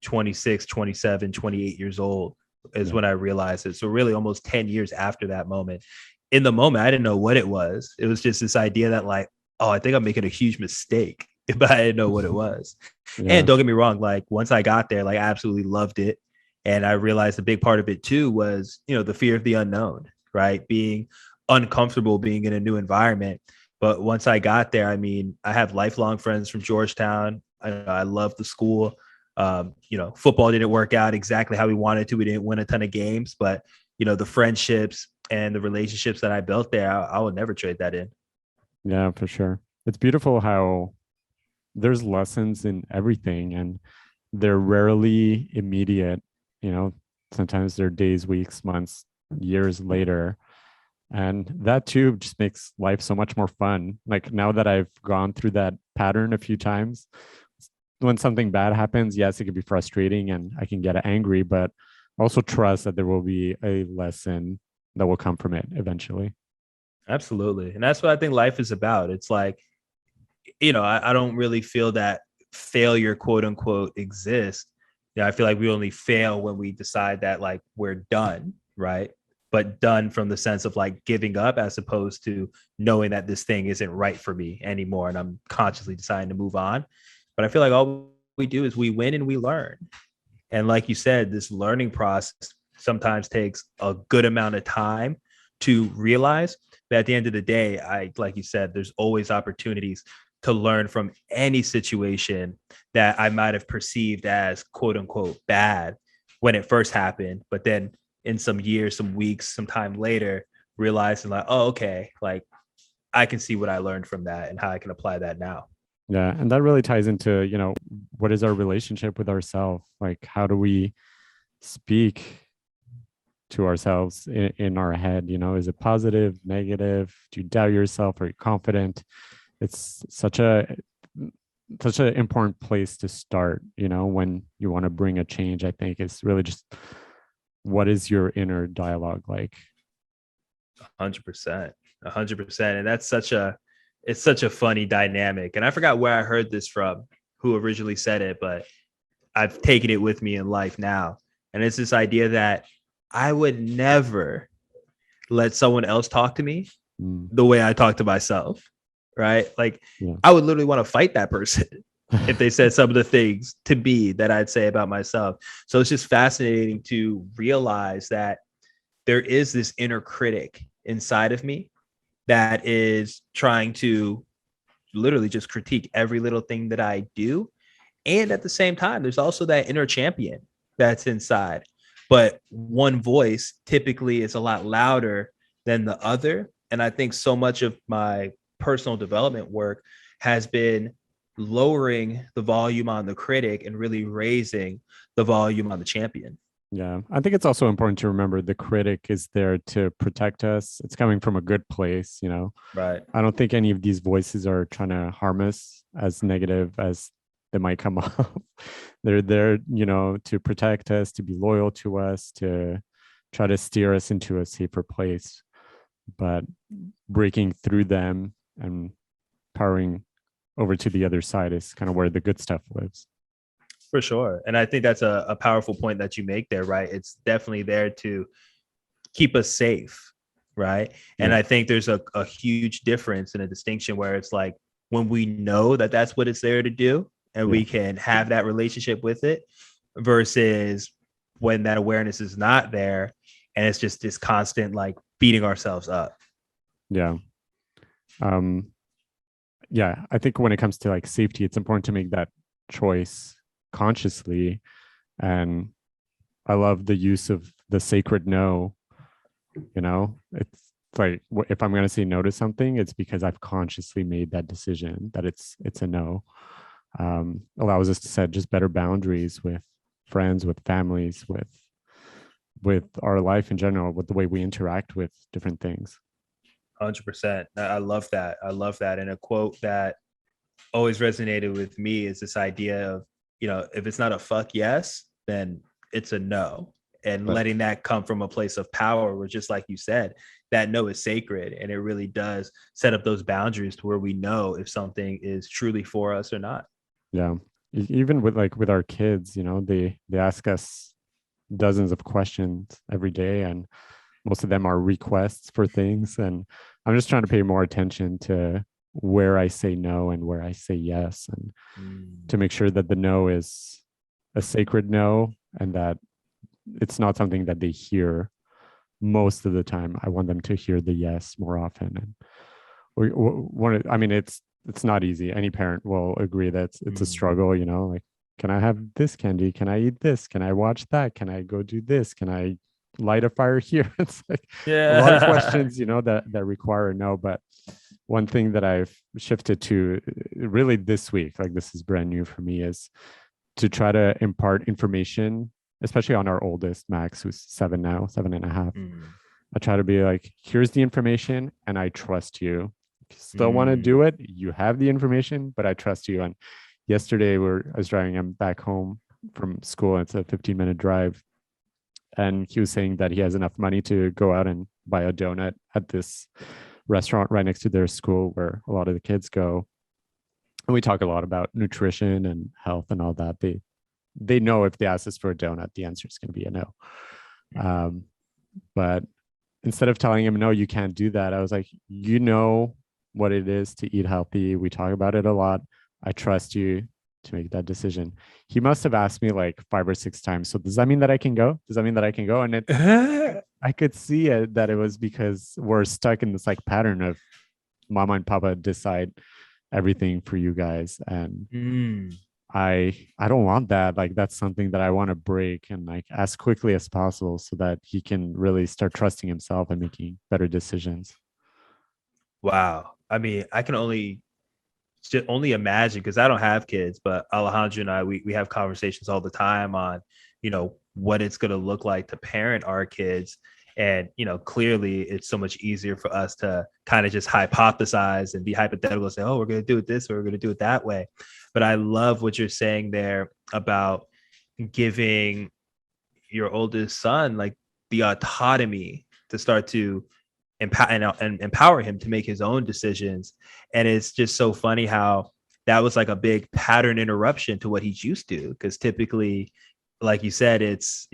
26, 27, 28 years old is when I realized it. So really almost 10 years after that moment. In the moment, I didn't know what it was. It was just this idea that like, oh, I think I'm making a huge mistake, but I didn't know what it was. And Yeah. don't get me wrong, like once I got there, like I absolutely loved it. And I realized a big part of it too was, the fear of the unknown, right? Being uncomfortable being in a new environment. But once I got there, I mean, I have lifelong friends from Georgetown. I love the school. Football didn't work out exactly how we wanted to. We didn't win a ton of games, but the friendships and the relationships that I built there, I would never trade that in. Yeah, for sure. It's beautiful how there's lessons in everything, and they're rarely immediate. You know, sometimes they're days, weeks, months, years later. And that too just makes life so much more fun. Like now that I've gone through that pattern a few times, when something bad happens, yes, it can be frustrating and I can get angry, but also trust that there will be a lesson that will come from it eventually. Absolutely. And that's what I think life is about. It's like, I don't really feel that failure, quote unquote, exists. I feel like we only fail when we decide that like we're done, right? But done from the sense of like giving up as opposed to knowing that this thing isn't right for me anymore. And I'm consciously deciding to move on. But I feel like all we do is we win and we learn. And like you said, this learning process sometimes takes a good amount of time to realize. But at the end of the day, like you said, there's always opportunities to learn from any situation that I might have perceived as quote unquote bad when it first happened. But then in some years, some weeks, some time later, realizing like, oh, okay, like I can see what I learned from that and how I can apply that now. Yeah, and that really ties into, what is our relationship with ourselves? Like, how do we speak to ourselves in our head? Is it positive, negative? Do you doubt yourself? Are you confident? It's such an important place to start, when you want to bring a change. I think it's really just, what is your inner dialogue like? 100%, 100%. And it's such a funny dynamic. And I forgot where I heard this from, who originally said it, but I've taken it with me in life now. And it's this idea that I would never let someone else talk to me Mm, the way I talk to myself. Right. Like yeah. I would literally want to fight that person if they said some of the things to me that I'd say about myself. So it's just fascinating to realize that there is this inner critic inside of me that is trying to literally just critique every little thing that I do. And at the same time, there's also that inner champion that's inside. But one voice typically is a lot louder than the other. And I think so much of my personal development work has been lowering the volume on the critic and really raising the volume on the champion. Yeah, I think it's also important to remember the critic is there to protect us. It's coming from a good place. Right. I don't think any of these voices are trying to harm us, as negative as they might come off. They're there, to protect us, to be loyal to us, to try to steer us into a safer place. But breaking through them and powering over to the other side is kind of where the good stuff lives. For sure. And I think that's a powerful point that you make there, right? It's definitely there to keep us safe, right? And Yeah. I think there's a huge difference and a distinction where it's like when we know that that's what it's there to do and Yeah. we can have that relationship with it versus when that awareness is not there and it's just this constant like beating ourselves up. Yeah. Um, yeah. I think when it comes to like safety, it's important to make that choice consciously. And I love the use of the sacred no. It's like, if I'm going to say no to something, it's because I've consciously made that decision that it's a no. Allows us to set just better boundaries with friends, with families, with our life in general, with the way we interact with different things. 100%. I love that. I love that. And a quote that always resonated with me is this idea of, if it's not a fuck yes, then it's a no. And But letting that come from a place of power, where just like you said, that no is sacred. And it really does set up those boundaries to where we know if something is truly for us or not. yeah, even with our kids, they ask us dozens of questions every day, and most of them are requests for things. And I'm just trying to pay more attention to where I say no and where I say yes, and to make sure that the no is a sacred no, and that it's not something that they hear most of the time. I want them to hear the yes more often. And I mean, it's not easy. Any parent will agree that it's a struggle, like, can I have this candy? Can I eat this? Can I watch that? Can I go do this? Can I light a fire here? It's like a lot of Yeah. questions, that require a no. But one thing that I've shifted to really this week, like this is brand new for me, is to try to impart information, especially on our oldest, Max, who's 7 now, 7.5. I try to be like, here's the information and I trust you. If you still want to do it, you have the information, but I trust you. And yesterday I was driving him back home from school. It's a 15-minute drive. And he was saying that he has enough money to go out and buy a donut at this restaurant right next to their school where a lot of the kids go. And we talk a lot about nutrition and health and all that. They know if they ask us for a donut, the answer is going to be a no. Um, but instead of telling him, no, you can't do that, I was like, you know what it is to eat healthy. We talk about it a lot. I trust you to make that decision. He must have asked me like 5 or 6 times. So does that mean that I can go? Does that mean that I can go? And I could see it that it was because we're stuck in this like pattern of mama and papa decide everything for you guys. And Mm. I don't want that. Like that's something that I want to break and like as quickly as possible so that he can really start trusting himself and making better decisions. Wow. I mean, I can only imagine because I don't have kids, but Alejandro and I, we have conversations all the time on, what it's going to look like to parent our kids. And, clearly it's so much easier for us to kind of just hypothesize and be hypothetical and say, oh, we're going to do it this or we're going to do it that way. But I love what you're saying there about giving your oldest son like the autonomy to start to empower him to make his own decisions. And it's just so funny how that was like a big pattern interruption to what he's used to. Because typically, like you said, it's,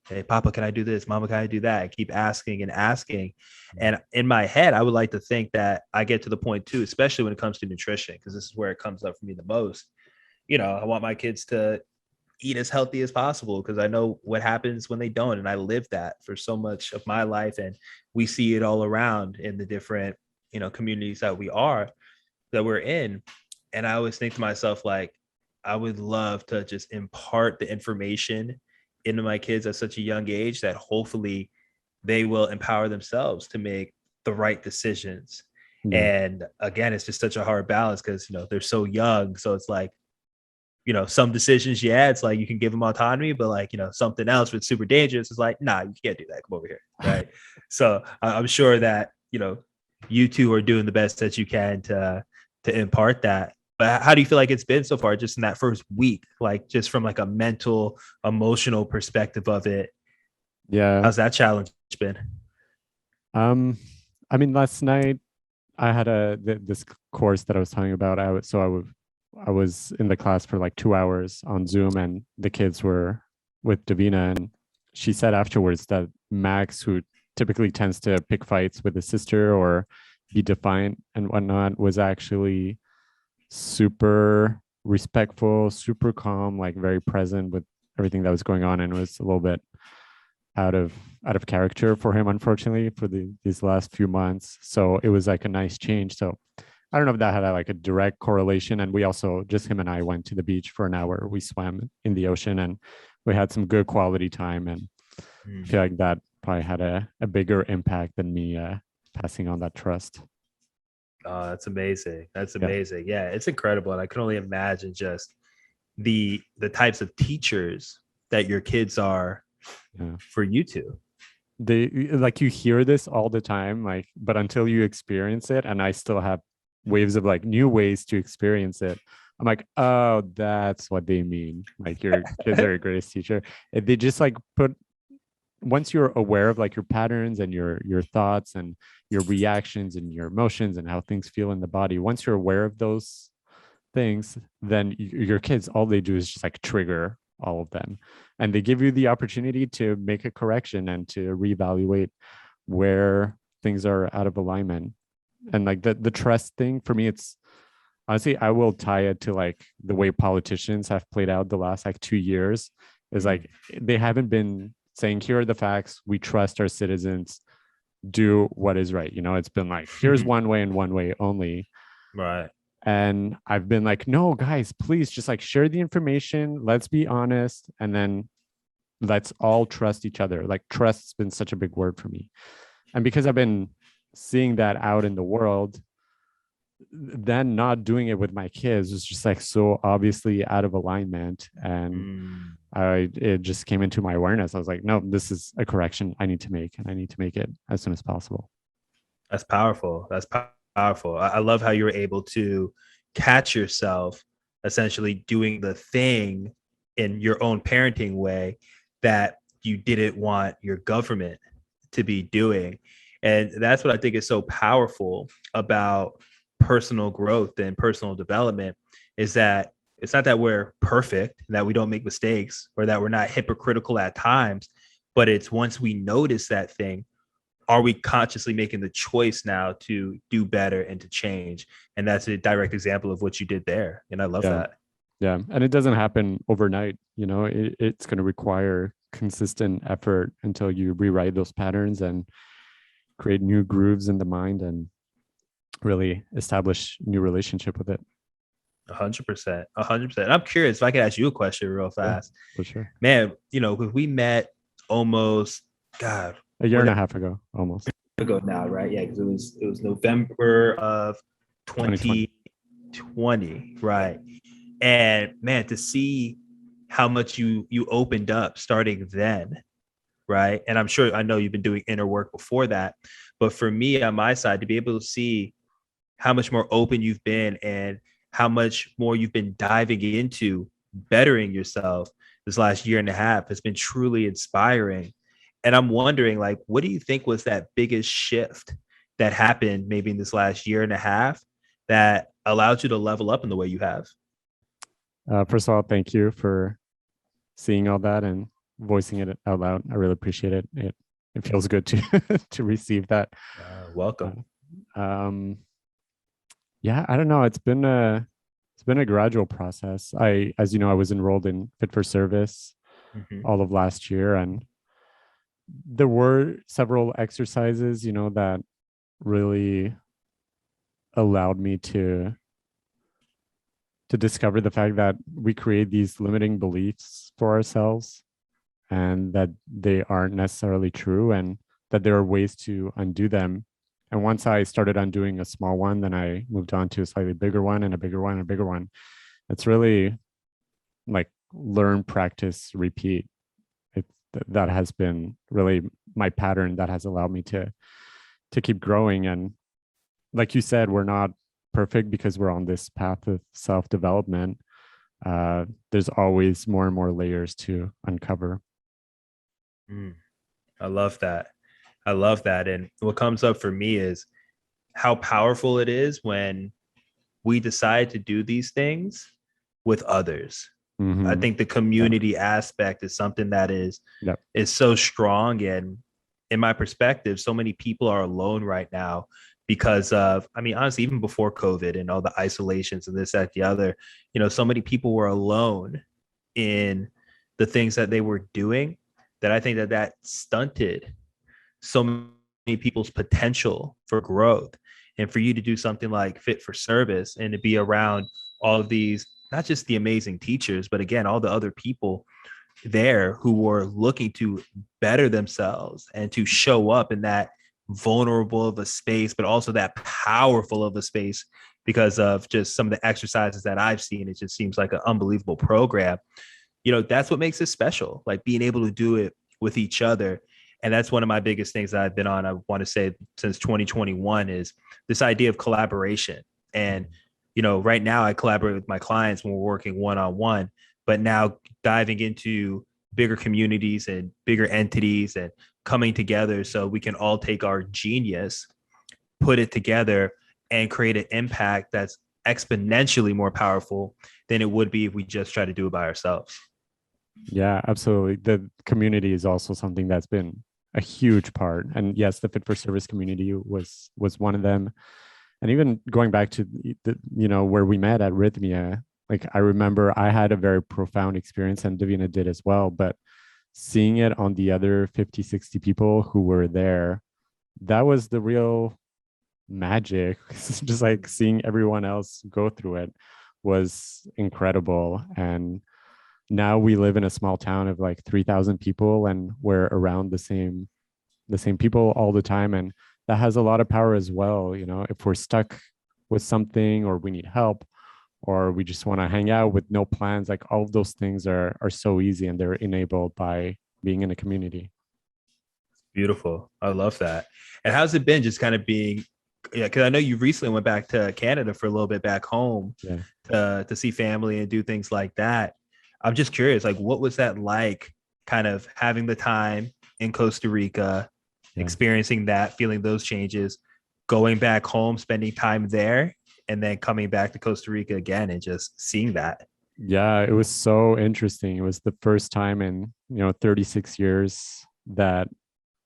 hey, Papa, can I do this? Mama, can I do that? I keep asking and asking. And in my head, I would like to think that I get to the point too, especially when it comes to nutrition, because this is where it comes up for me the most. I want my kids to eat as healthy as possible because I know what happens when they don't. And I lived that for so much of my life. And we see it all around in the different, communities that we're in. And I always think to myself, like, I would love to just impart the information into my kids at such a young age that hopefully they will empower themselves to make the right decisions. Yeah. And again, it's just such a hard balance because, they're so young. So it's like, some decisions, yeah, it's like you can give them autonomy, but like, something else that's super dangerous is like, nah, you can't do that. Come over here. Right. So I'm sure that, you two are doing the best that you can to impart that. But how do you feel like it's been so far, just in that first week, like just from like a mental, emotional perspective of it? Yeah. How's that challenge been? Um, I mean, last night I had this course that I was telling you about. I was in the class for like 2 hours on Zoom, and the kids were with Davina, and she said afterwards that Max, who typically tends to pick fights with his sister or be defiant and whatnot, was actually super respectful, super calm, like very present with everything that was going on, and was a little bit out of character for him, unfortunately, for these last few months. So it was like a nice change. So I don't know if that had like a direct correlation. And we also, just him and I, went to the beach for an hour. We swam in the ocean and we had some good quality time. And I feel like that probably had a bigger impact than me passing on that trust. Oh, that's amazing. That's Yeah. amazing. Yeah, it's incredible. And I can only imagine just the types of teachers that your kids are Yeah. for you two. They like you hear this all the time, like, but until you experience it, and I still have waves of like new ways to experience it. I'm like, oh, that's what they mean. Like your kids are your greatest teacher. They just like put once you're aware of like your patterns and your thoughts and your reactions and your emotions and how things feel in the body, once you're aware of those things, then your kids, all they do is just like trigger all of them. And they give you the opportunity to make a correction and to reevaluate where things are out of alignment. And like the trust thing for me, it's honestly, I will tie it to like the way politicians have played out the last like 2 years. Is like they haven't been saying, here are the facts, we trust our citizens, do what is right. It's been like, here's one way and one way only. Right. And I've been like, no, guys, please just like share the information. Let's be honest. And then let's all trust each other. Like trust has been such a big word for me. And because I've been seeing that out in the world, then not doing it with my kids was just like so obviously out of alignment. And it just came into my awareness. I was like, no, this is a correction I need to make, and I need to make it as soon as possible. That's powerful. That's powerful. I love how you were able to catch yourself essentially doing the thing in your own parenting way that you didn't want your government to be doing. And that's what I think is so powerful about personal growth and personal development, is that it's not that we're perfect, that we don't make mistakes, or that we're not hypocritical at times, but it's once we notice that thing, are we consciously making the choice now to do better and to change? And that's a direct example of what you did there. And I love Yeah. that. Yeah. And it doesn't happen overnight. It's going to require consistent effort until you rewrite those patterns and create new grooves in the mind and really establish new relationship with it. 100%. 100%. I'm curious if I could ask you a question real Yeah, fast. for sure. Man, we met almost, God, A year and a half ago, almost. ago now, right? Yeah, because it was November of 2020. 2020, right? And man, to see how much you opened up starting then, right? And I know you've been doing inner work before that, but for me on my side, to be able to see how much more open you've been and how much more you've been diving into bettering yourself this last year and a half has been truly inspiring. And I'm wondering, like, what do you think was that biggest shift that happened maybe in this last year and a half that allowed you to level up in the way you have? First of all, thank you for seeing all that and voicing it out loud. I really appreciate it. It feels good to to receive that. Welcome. Um, yeah, I don't know. It's been a gradual process. As you know, I was enrolled in Fit for Service Mm-hmm. all of last year, and there were several exercises, that really allowed me to discover the fact that we create these limiting beliefs for ourselves and that they aren't necessarily true and that there are ways to undo them. And once I started undoing a small one, then I moved on to a slightly bigger one and a bigger one and a bigger one. It's really like learn, practice, repeat. It that has been really my pattern that has allowed me to keep growing. And like you said, we're not perfect because we're on this path of self-development. There's always more and more layers to uncover. Mm, I love that. I love that. And what comes up for me is how powerful it is when we decide to do these things with others. I Mm-hmm. think the Yeah. community aspect is something that is Yep. is so strong. And in my perspective, so many people are alone right now because of, I mean, honestly, even before COVID and all the isolations and this, that, the other, so many people were alone in the things that they were doing, that I think that stunted so many people's potential for growth. And for you to do something like Fit for Service and to be around all of these, not just the amazing teachers, but again, all the other people there who were looking to better themselves and to show up in that vulnerable of a space, but also that powerful of a space because of just some of the exercises that I've seen. It just seems like an unbelievable program. That's what makes it special, like being able to do it with each other. And that's one of my biggest things that I've been on, I want to say, since 2021, is this idea of collaboration. And, right now I collaborate with my clients when we're working one-on-one, but now diving into bigger communities and bigger entities and coming together so we can all take our genius, put it together, and create an impact that's exponentially more powerful than it would be if we just try to do it by ourselves. Yeah, absolutely. The community is also something that's been a huge part. And yes, the Fit for Service community was one of them. And even going back to where we met at Rhythmia, like I remember I had a very profound experience and Davina did as well, but seeing it on the other 50, 60 people who were there, that was the real magic. Just like seeing everyone else go through it was incredible. And now we live in a small town of like 3,000 people and we're around the same people all the time, and that has a lot of power as well. If we're stuck with something or we need help or we just want to hang out with no plans, like all of those things are so easy and they're enabled by being in a community. Beautiful. I love that. And how's it been just kind of being, yeah, because I know you recently went back to Canada for a little bit back home Yeah. to see family and do things like that. I'm just curious, like, what was that like kind of having the time in Costa Rica, Yeah. experiencing that, feeling those changes, going back home, spending time there, and then coming back to Costa Rica again and just seeing that. Yeah, it was so interesting. It was the first time in, 36 years that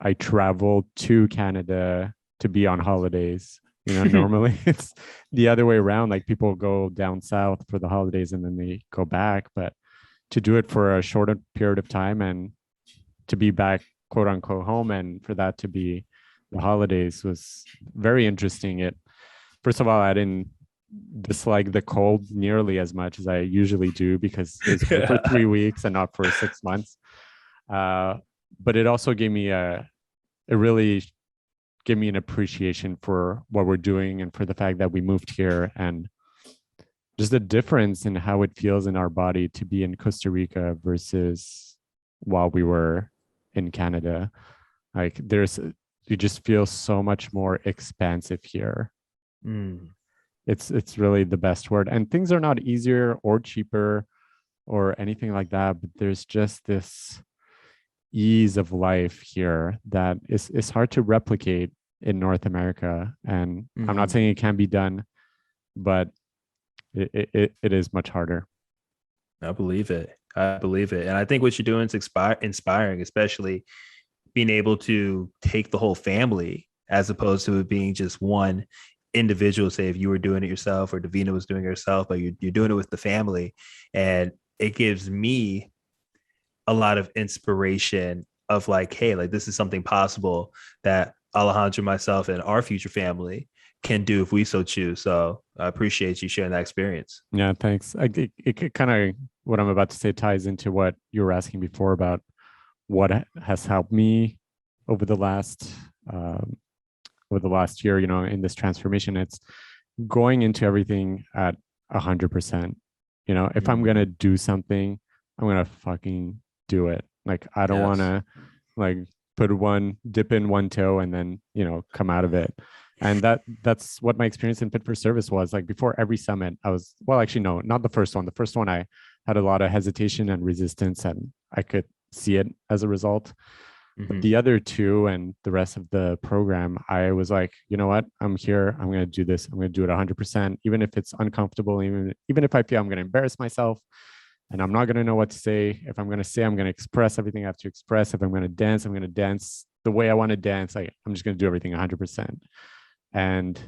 I traveled to Canada to be on holidays. Normally it's the other way around. Like people go down south for the holidays and then they go back, but to do it for a shorter period of time and to be back, quote unquote, home, and for that to be the holidays was very interesting. First of all, I didn't dislike the cold nearly as much as I usually do because it was only for 3 weeks and not for 6 months. But it also it really gave me an appreciation for what we're doing and for the fact that we moved here and just the difference in how it feels in our body to be in Costa Rica versus while we were in Canada. Like you just feel so much more expansive here. Mm. It's really the best word. And things are not easier or cheaper or anything like that, but there's just this ease of life here that is hard to replicate in North America. And I'm not saying it can be done, but it is much harder. I believe it. I believe it. And I think what you're doing is inspiring, especially being able to take the whole family as opposed to it being just one individual. Say if you were doing it yourself or Davina was doing it herself, but you're doing it with the family. And it gives me a lot of inspiration of like, hey, like this is something possible that Alejandro, myself, and our future family can do if we so choose. So I appreciate you sharing that experience. Yeah, thanks. It kind of what I'm about to say ties into what you were asking before about what has helped me over the last year, in this transformation. It's going into everything at 100%. If I'm gonna do something, I'm gonna fucking do it. Like I don't want to like dip in one toe and then come out of it. And that's what my experience in Fit for Service was. Like before every summit, I was, well, actually, no, not the first one. The first one, I had a lot of hesitation and resistance, and I could see it as a result. But the other two and the rest of the program, I was like, you know what? I'm here. I'm going to do this. I'm going to do it 100%, even if it's uncomfortable, even if I feel I'm going to embarrass myself and I'm not going to know what to say. If I'm going to say, I'm going to express everything I have to express. If I'm going to dance, I'm going to dance the way I want to dance. Like I'm just going to do everything 100%. And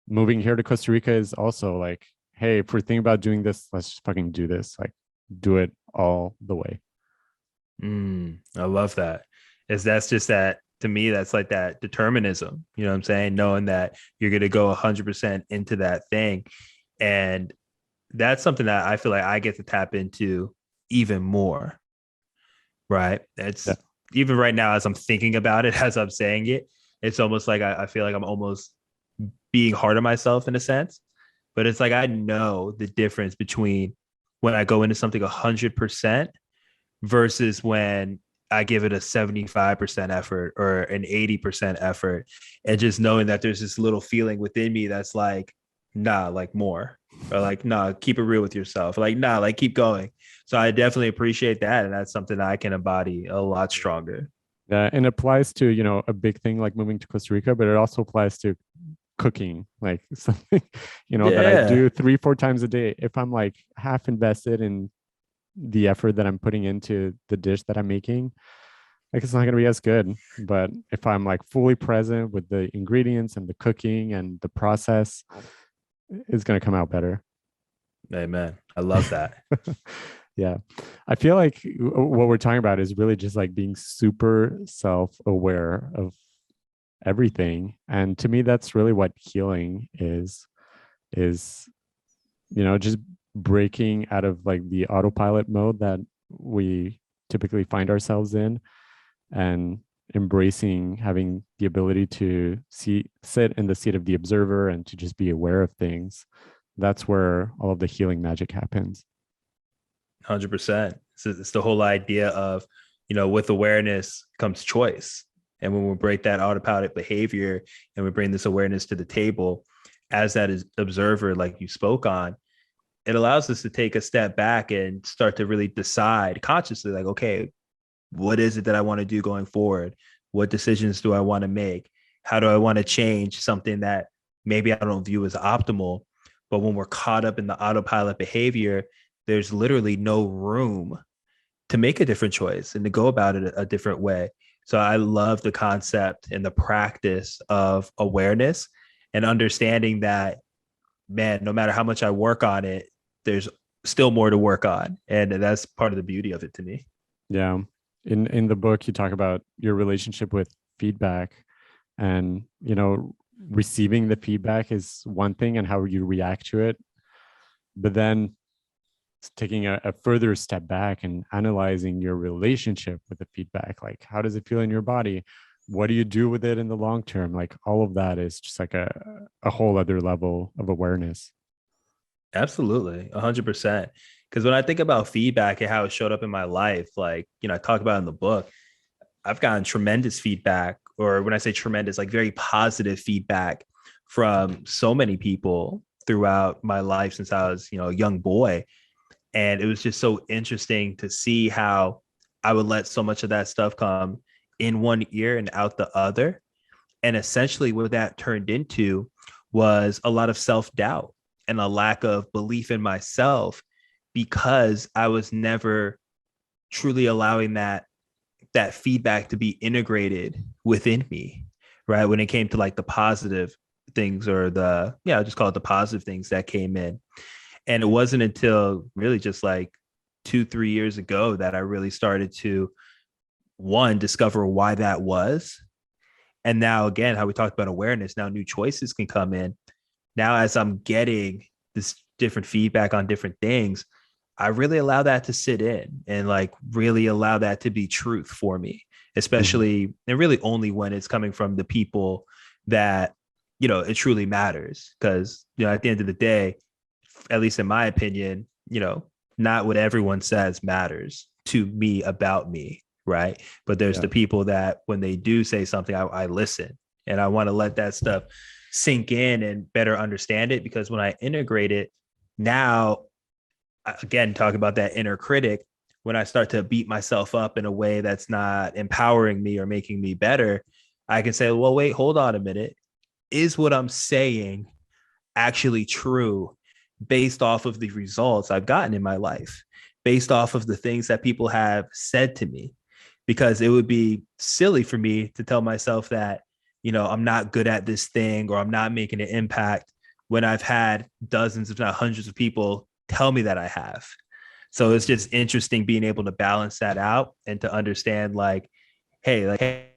moving here to Costa Rica is also like, hey, if we're thinking about doing this, let's just fucking do this. Like, do it all the way. I love that. That's just that, to me, that's like that determinism. You know what I'm saying? Knowing that you're going to go 100% into that thing. And that's something that I feel like I get to tap into even more. Right. It's even right now, as I'm thinking about it, as I'm saying it, it's almost like I feel like I'm almost being hard on myself in a sense, but it's like I know the difference between when I go into something 100% versus when I give it a 75% effort or an 80% effort, and just knowing that there's this little feeling within me that's like, nah, like more, or like, nah, keep it real with yourself, or like, nah, like keep going. So I definitely appreciate that, and that's something that I can embody a lot stronger. And it applies to a big thing like moving to Costa Rica, but it also applies to cooking, like something that I do 3-4 times a day. If I'm like half invested in the effort that I'm putting into the dish that I'm making, like it's not going to be as good. But if I'm like fully present with the ingredients and the cooking and the process, it's going to come out better. Amen. I love that. Yeah, I feel like what we're talking about is really just like being super self-aware of everything, and to me that's really what healing is just breaking out of like the autopilot mode that we typically find ourselves in, and embracing having the ability to sit in the seat of the observer and to just be aware of things. That's where all of the healing magic happens. 100%. So it's the whole idea of, with awareness comes choice. And when we break that autopilot behavior and we bring this awareness to the table as that is observer, like you spoke on, it allows us to take a step back and start to really decide consciously, like, okay, what is it that I want to do going forward? What decisions do I want to make? How do I want to change something that maybe I don't view as optimal? But when we're caught up in the autopilot behavior, there's literally no room to make a different choice and to go about it a different way. So I love the concept and the practice of awareness and understanding that, man, no matter how much I work on it, there's still more to work on. And that's part of the beauty of it to me. Yeah. In the book, you talk about your relationship with feedback, and receiving the feedback is one thing and how you react to it. But then taking a further step back and analyzing your relationship with the feedback, like how does it feel in your body? What do you do with it in the long term? Like all of that is just like a whole other level of awareness. Absolutely, 100%. Because when I think about feedback and how it showed up in my life, like, I talk about in the book, I've gotten tremendous feedback, or when I say tremendous, like very positive feedback from so many people throughout my life since I was, a young boy. And it was just so interesting to see how I would let so much of that stuff come in one ear and out the other. And essentially, what that turned into was a lot of self doubt and a lack of belief in myself because I was never truly allowing that feedback to be integrated within me, right? When it came to like the positive things, or I'll just call it the positive things that came in. And it wasn't until really just like 2-3 years ago that I really started to, one, discover why that was. And now, again, how we talked about awareness, now new choices can come in. Now, as I'm getting this different feedback on different things, I really allow that to sit in and like really allow that to be truth for me, Mhm. especially and really only when it's coming from the people that, it truly matters. Because, at the end of the day, at least in my opinion, not what everyone says matters to me about me, right? But there's Yeah. the people that when they do say something, I listen, and I want to let that stuff sink in and better understand it, because when I integrate it, now, again, talk about that inner critic, when I start to beat myself up in a way that's not empowering me or making me better, I can say, well, wait, hold on a minute. Is what I'm saying actually true based off of the results I've gotten in my life, based off of the things that people have said to me? Because it would be silly for me to tell myself that, I'm not good at this thing or I'm not making an impact when I've had dozens, if not hundreds of people tell me that I have. So it's just interesting being able to balance that out and to understand like, hey,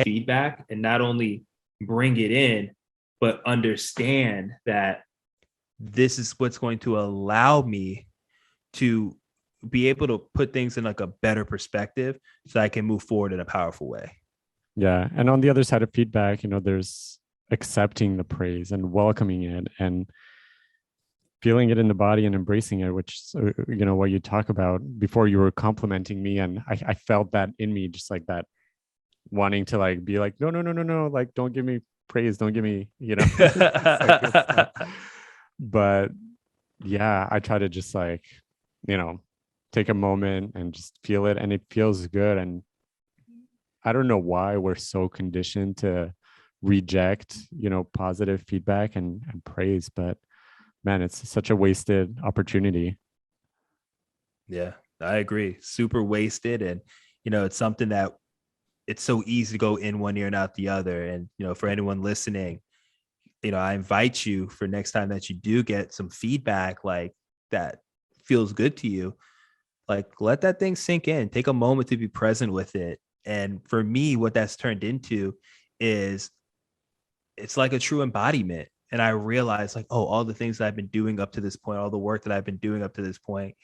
feedback, and not only bring it in, but understand that this is what's going to allow me to be able to put things in like a better perspective so I can move forward in a powerful way. Yeah. And on the other side of feedback, there's accepting the praise and welcoming it and feeling it in the body and embracing it, which, what you talk about before, you were complimenting me. And I felt that in me, just like that, wanting to like be like, no, no, no, no, no. Like, don't give me praise. Don't give me, just like good stuff. But yeah, I try to just like, take a moment and just feel it, and it feels good. And I don't know why we're so conditioned to reject, positive feedback and praise, but man, it's such a wasted opportunity. Yeah, I agree. Super wasted. And, it's something that it's so easy to go in one ear and out the other. And, for anyone listening, I invite you for next time that you do get some feedback like that feels good to you, like let that thing sink in, take a moment to be present with it. And for me, what that's turned into is it's like a true embodiment. And I realized like, oh, all the things that I've been doing up to this point, all the work that I've been doing up to this point,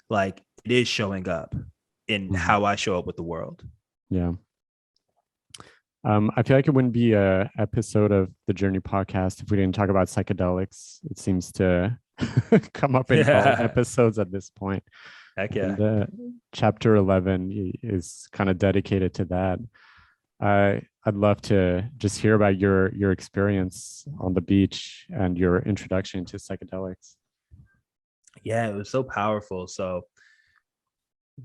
like it is showing up in Mhm. how I show up with the world. Yeah. I feel like it wouldn't be a episode of the Journey podcast if we didn't talk about psychedelics. It seems to come up in all Yeah. episodes at this point. Heck yeah. And chapter 11 is kind of dedicated to that. I'd love to just hear about your experience on the beach and your introduction to psychedelics. Yeah, it was so powerful. So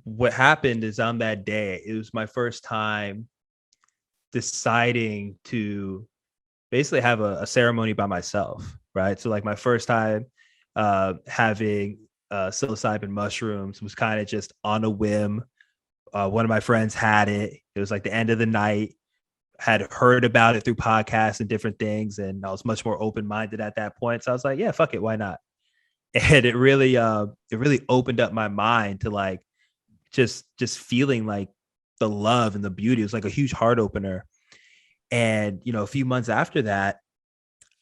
what happened is on that day, it was my first time deciding to basically have a ceremony by myself, right? So like my first time having psilocybin mushrooms was kind of just on a whim. One of my friends had it. It was like the end of the night. Had heard about it through podcasts and different things, and I was much more open minded at that point. So I was like, yeah, fuck it, why not? And it really opened up my mind to like just feeling like the love and the beauty. It was like a huge heart opener. And a few months after that,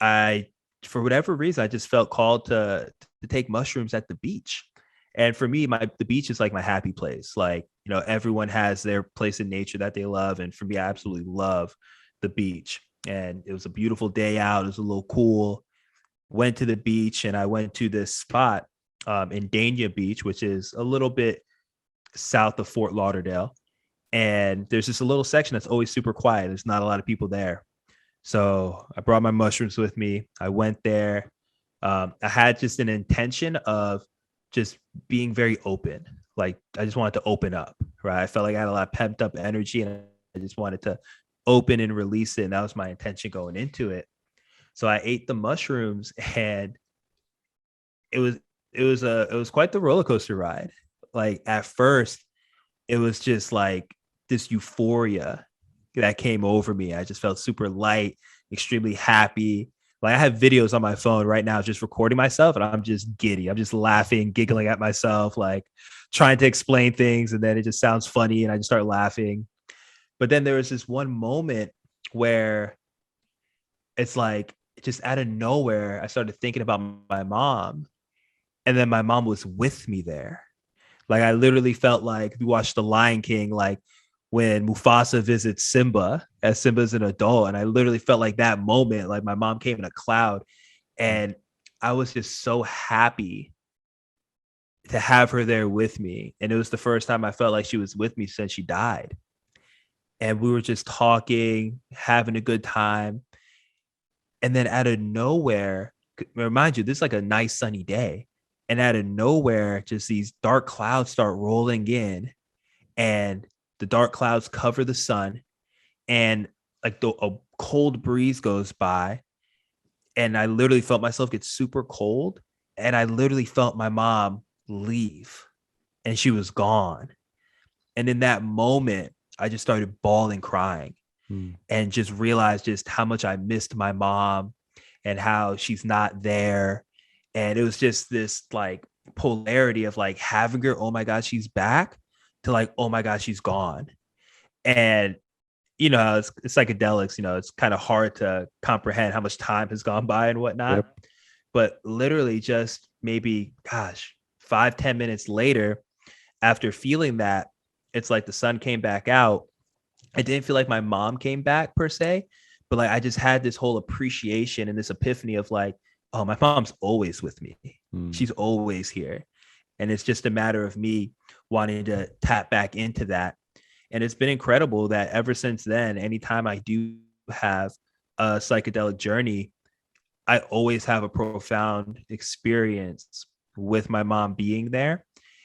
I, for whatever reason, I just felt called to take mushrooms at the beach. And for me, the beach is like my happy place. Like, everyone has their place in nature that they love. And for me, I absolutely love the beach. And it was a beautiful day out. It was a little cool. Went to the beach, and I went to this spot in Dania Beach, which is a little bit south of Fort Lauderdale. And there's just a little section that's always super quiet. There's not a lot of people there. So I brought my mushrooms with me. I went there. I had just an intention of just being very open. Like I just wanted to open up, right? I felt like I had a lot of pent up energy, and I just wanted to open and release it. And that was my intention going into it. So I ate the mushrooms, and it was it was quite the roller coaster ride. Like at first, it was just like this euphoria that came over me. I just felt super light, extremely happy. Like I have videos on my phone right now just recording myself, and I'm just giddy. I'm just laughing, giggling at myself, like trying to explain things, and then it just sounds funny and I just start laughing. But then there was this one moment where it's like just out of nowhere, I started thinking about my mom, and then my mom was with me there. Like I literally felt like we watched The Lion King, like when Mufasa visits Simba as Simba's an adult. And I literally felt like that moment, like my mom came in a cloud, and I was just so happy to have her there with me. And it was the first time I felt like she was with me since she died. And we were just talking, having a good time. And then out of nowhere, remind you, this is like a nice sunny day. And out of nowhere, just these dark clouds start rolling in, and the dark clouds cover the sun, and like a cold breeze goes by, and I literally felt myself get super cold, and I literally felt my mom leave, and she was gone. And in that moment, I just started bawling, crying, and just realized just how much I missed my mom and how she's not there. And it was just this like polarity of like having her, oh my God, she's back, to like, oh my God, she's gone. And it's psychedelics, it's kind of hard to comprehend how much time has gone by and whatnot. Yep. But literally just maybe, gosh, 5-10 minutes later, after feeling that, it's like the sun came back out. I didn't feel like my mom came back per se, but like I just had this whole appreciation and this epiphany of like, oh, my mom's always with me. She's always here. And it's just a matter of me wanting to tap back into that. And it's been incredible that ever since then, anytime I do have a psychedelic journey, I always have a profound experience with my mom being there.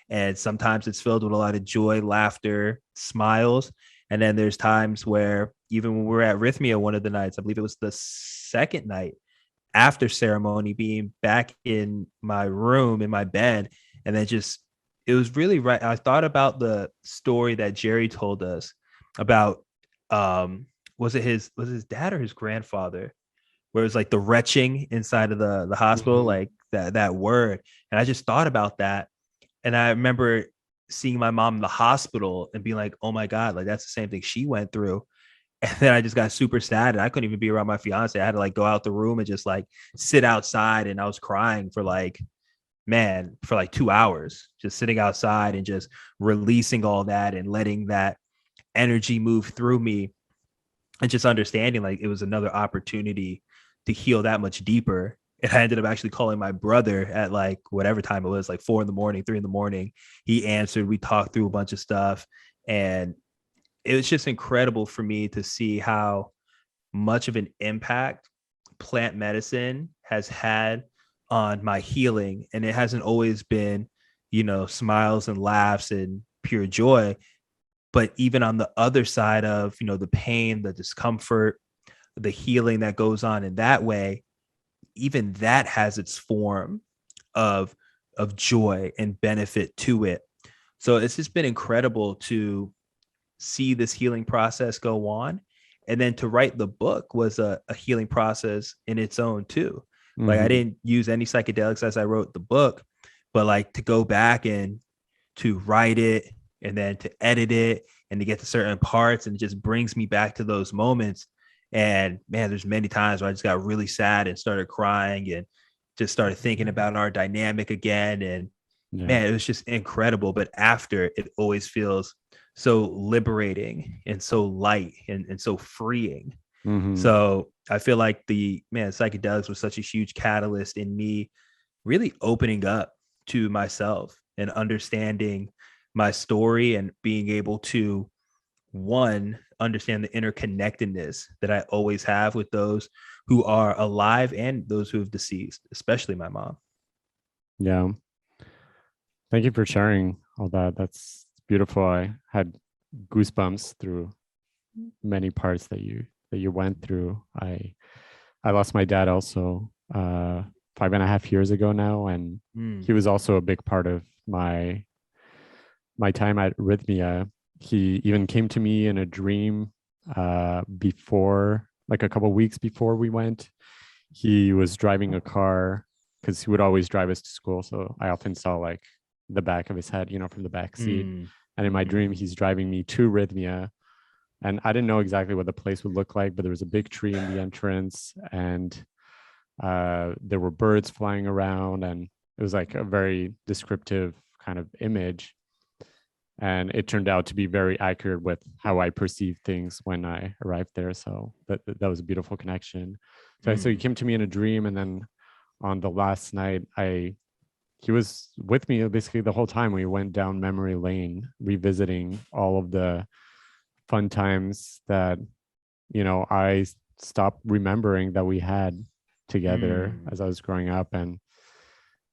And sometimes it's filled with a lot of joy, laughter, smiles. And then there's times where even when we're at Rhythmia, one of the nights, I believe it was the second night after ceremony, being back in my room, in my bed, and then just, it was really right. I thought about the story that Jerry told us about, was his dad or his grandfather, where it was like the retching inside of the hospital, like that word. And I just thought about that. And I remember seeing my mom in the hospital and being like, oh my God, like that's the same thing she went through. And then I just got super sad, and I couldn't even be around my fiance. I had to like go out the room and just like sit outside. And I was crying for like, man, for like 2 hours, just sitting outside and just releasing all that and letting that energy move through me, and just understanding like it was another opportunity to heal that much deeper. And I ended up actually calling my brother at like whatever time it was, like 4 in the morning, 3 in the morning. He answered, we talked through a bunch of stuff. And it was just incredible for me to see how much of an impact plant medicine has had on my healing. And it hasn't always been, smiles and laughs and pure joy. But even on the other side of, the pain, the discomfort, the healing that goes on in that way, even that has its form of joy and benefit to it. So it's just been incredible to see this healing process go on. And then to write the book was a healing process in its own too. Like I Mm-hmm. didn't use any psychedelics as I wrote the book, but like to go back and to write it and then to edit it and to get to certain parts, and it just brings me back to those moments. And man, there's many times where I just got really sad and started crying and just started thinking about our dynamic again. And Yeah. man, it was just incredible. But after, it always feels so liberating and so light and so freeing. Mm-hmm. So I feel like psychedelics was such a huge catalyst in me really opening up to myself and understanding my story and being able to, one, understand the interconnectedness that I always have with those who are alive and those who have deceased, especially my mom. Yeah. Thank you for sharing all that. That's beautiful. I had goosebumps through many parts that you went through. I lost my dad also 5.5 years ago now, and he Mm. was also a big part of my time at Rhythmia. He even came to me in a dream before, like a couple of weeks before we went. He was driving a car because he would always drive us to school. So I often saw like the back of his head, from the back seat. Mm. And in my Mm-hmm. dream, he's driving me to Rhythmia. And I didn't know exactly what the place would look like, but there was a big tree in the entrance, and there were birds flying around, and it was like a very descriptive kind of image. And it turned out to be very accurate with how I perceived things when I arrived there. So that was a beautiful connection. So he Mm. came to me in a dream, and then on the last night, he was with me basically the whole time. We went down memory lane, revisiting all of the fun times that I stopped remembering that we had together Mm. as I was growing up. And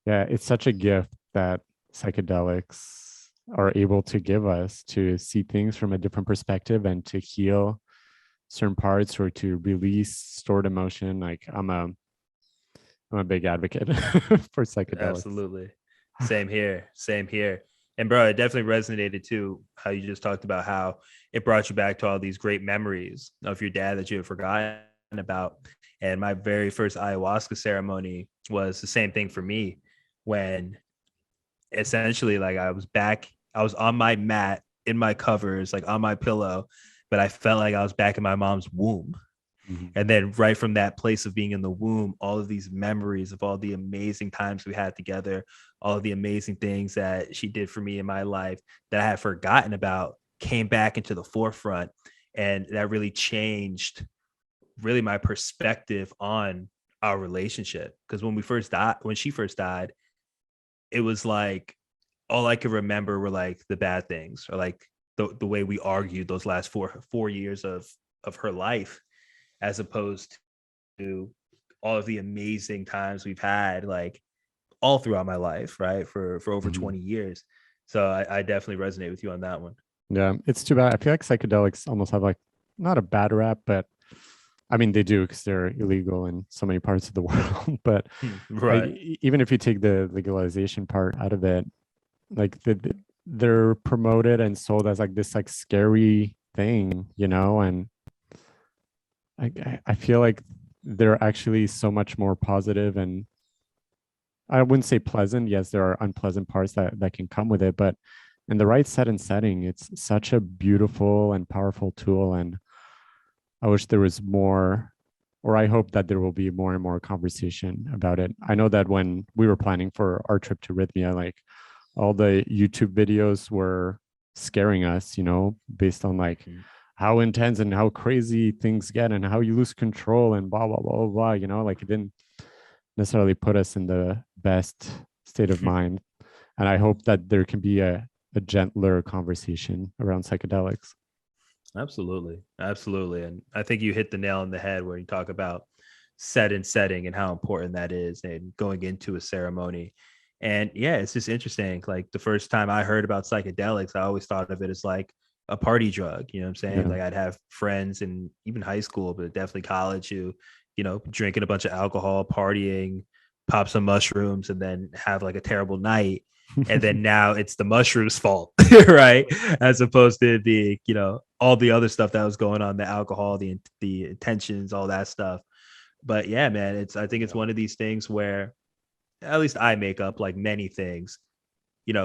yeah, it's such a gift that psychedelics are able to give us, to see things from a different perspective and to heal certain parts or to release stored emotion. Like I'm a big advocate for psychedelics. Absolutely. Same here. Same here. And bro, it definitely resonated too, how you just talked about how it brought you back to all these great memories of your dad that you had forgotten about. And my very first ayahuasca ceremony was the same thing for me, when essentially like I was on my mat in my covers, like on my pillow, but I felt like I was back in my mom's womb. Mhm. And then right from that place of being in the womb, all of these memories of all the amazing times we had together, all of the amazing things that she did for me in my life that I had forgotten about, came back into the forefront. And that really changed really my perspective on our relationship. Because when she first died, it was like all I could remember were like the bad things, or like the way we argued those last four years of her life, as opposed to all of the amazing times we've had, like all throughout my life, right? For over Mhm. 20 years. So I definitely resonate with you on that one. Yeah, it's too bad. I feel like psychedelics almost have like not a bad rap, but I mean they do because they're illegal in so many parts of the world. But like Right. even if you take the legalization part out of it, like they're promoted and sold as like this like scary thing, and I feel like they're actually so much more positive, and I wouldn't say pleasant. Yes, there are unpleasant parts that can come with it, but in the right set and setting, it's such a beautiful and powerful tool. And I wish there was more, or I hope that there will be more and more conversation about it. I know that when we were planning for our trip to Rhythmia, like all the YouTube videos were scaring us, based on like Mhm. how intense and how crazy things get and how you lose control and blah, blah, blah, blah, blah, like it didn't necessarily put us in the best state of mind. And I hope that there can be a gentler conversation around psychedelics. Absolutely. Absolutely. And I think you hit the nail on the head where you talk about set and setting and how important that is, and going into a ceremony. And yeah, it's just interesting. Like the first time I heard about psychedelics, I always thought of it as like a party drug. You know what I'm saying? Yeah. Like I'd have friends in even high school, but definitely college who, drinking a bunch of alcohol, partying, pop some mushrooms, and then have like a terrible night. And then now it's the mushrooms' fault, right? As opposed to being, all the other stuff that was going on, the alcohol, the intentions, all that stuff. But yeah, man, I think it's one of these things where at least I make up like many things,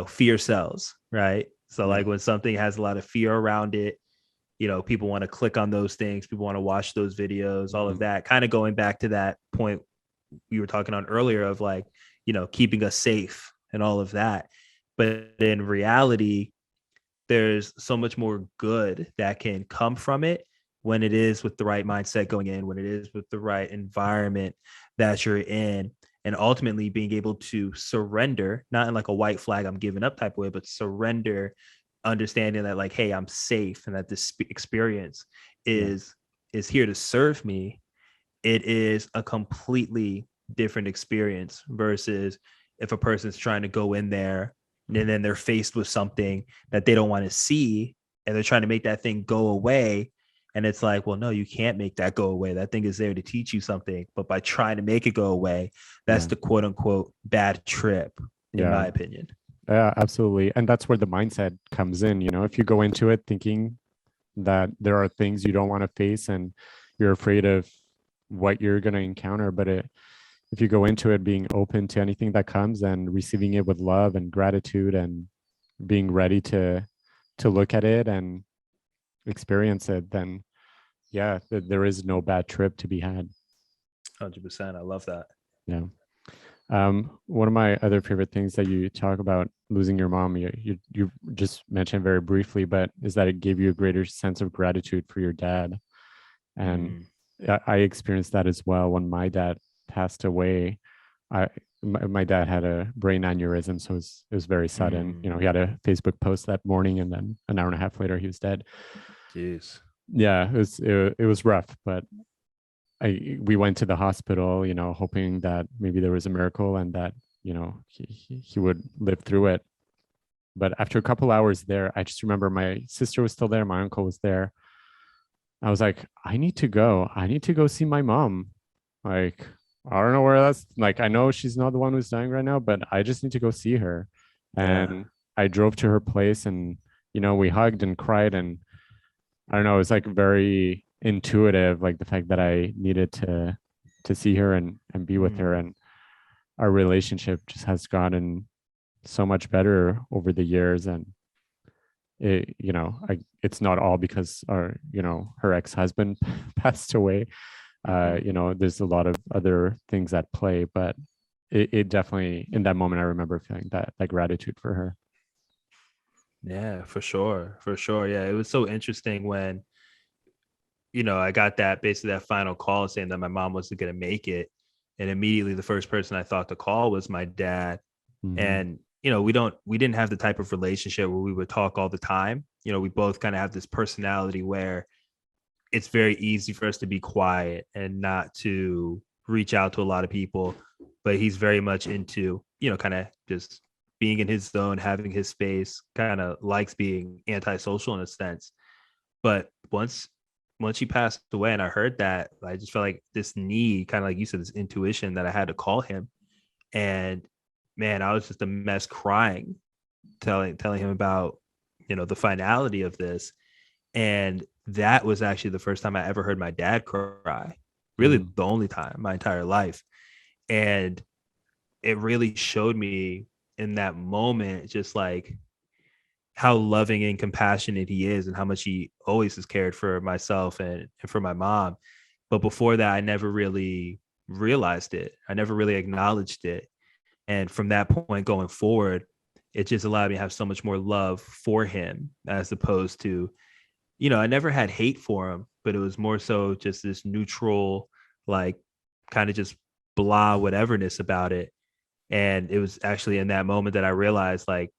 fear sells, right? So like when something has a lot of fear around it, people want to click on those things, people want to watch those videos, all of that. Kind of going back to that point we were talking on earlier of like, keeping us safe and all of that. But in reality, there's so much more good that can come from it when it is with the right mindset going in, when it is with the right environment that you're in, and ultimately being able to surrender, not in like a white flag, I'm giving up type of way, but surrender, understanding that like, hey, I'm safe and that this experience is here to serve me. It is a completely different experience versus if a person's trying to go in there and then they're faced with something that they don't want to see and they're trying to make that thing go away. And it's like, well, no, you can't make that go away. That thing is there to teach you something. But by trying to make it go away, that's the quote unquote bad trip, in my opinion. Yeah, absolutely. And that's where the mindset comes in. If you go into it thinking that there are things you don't want to face and you're afraid of what you're going to encounter, but if you go into it being open to anything that comes and receiving it with love and gratitude and being ready to look at it and experience it, then there is no bad trip to be had. 100%. I love that. Yeah. One of my other favorite things that you talk about losing your mom, you just mentioned very briefly, but is that it gave you a greater sense of gratitude for your dad. And I experienced that as well when my dad passed away. My dad had a brain aneurysm, so it was very sudden. He had a Facebook post that morning, and then an hour and a half later, he was dead. Jeez. Yeah, it was rough, but we went to the hospital, hoping that maybe there was a miracle and that he would live through it. But after a couple hours there, I just remember my sister was still there, my uncle was there. I was like, I need to go see my mom. Like, I don't know where that's like, I know she's not the one who's dying right now, but I just need to go see her. And I drove to her place and, we hugged and cried. And I don't know, it was like very intuitive, like the fact that I needed to see her and be with her. And our relationship just has gotten so much better over the years. And it's not all because her ex-husband passed away. There's a lot of other things at play, but it definitely, in that moment, I remember feeling that gratitude for her. Yeah, for sure. Yeah, it was so interesting when I got basically that final call saying that my mom wasn't going to make it, and immediately the first person I thought to call was my dad. And we didn't have the type of relationship where we would talk all the time. We both kind of have this personality where it's very easy for us to be quiet and not to reach out to a lot of people, but he's very much into, kind of just being in his zone, having his space, kind of likes being antisocial in a sense. But once he passed away and I heard that, I just felt like this need, kind of like you said, this intuition that I had to call him. And man, I was just a mess crying, telling him about, the finality of this. And that was actually the first time I ever heard my dad cry, really the only time in my entire life. And it really showed me in that moment, just like how loving and compassionate he is and how much he always has cared for myself and for my mom. But before that, I never really realized it. I never really acknowledged it. And from that point going forward, it just allowed me to have so much more love for him as opposed to, I never had hate for him, but it was more so just this neutral, like kind of just blah whateverness about it. And it was actually in that moment that I realized, like,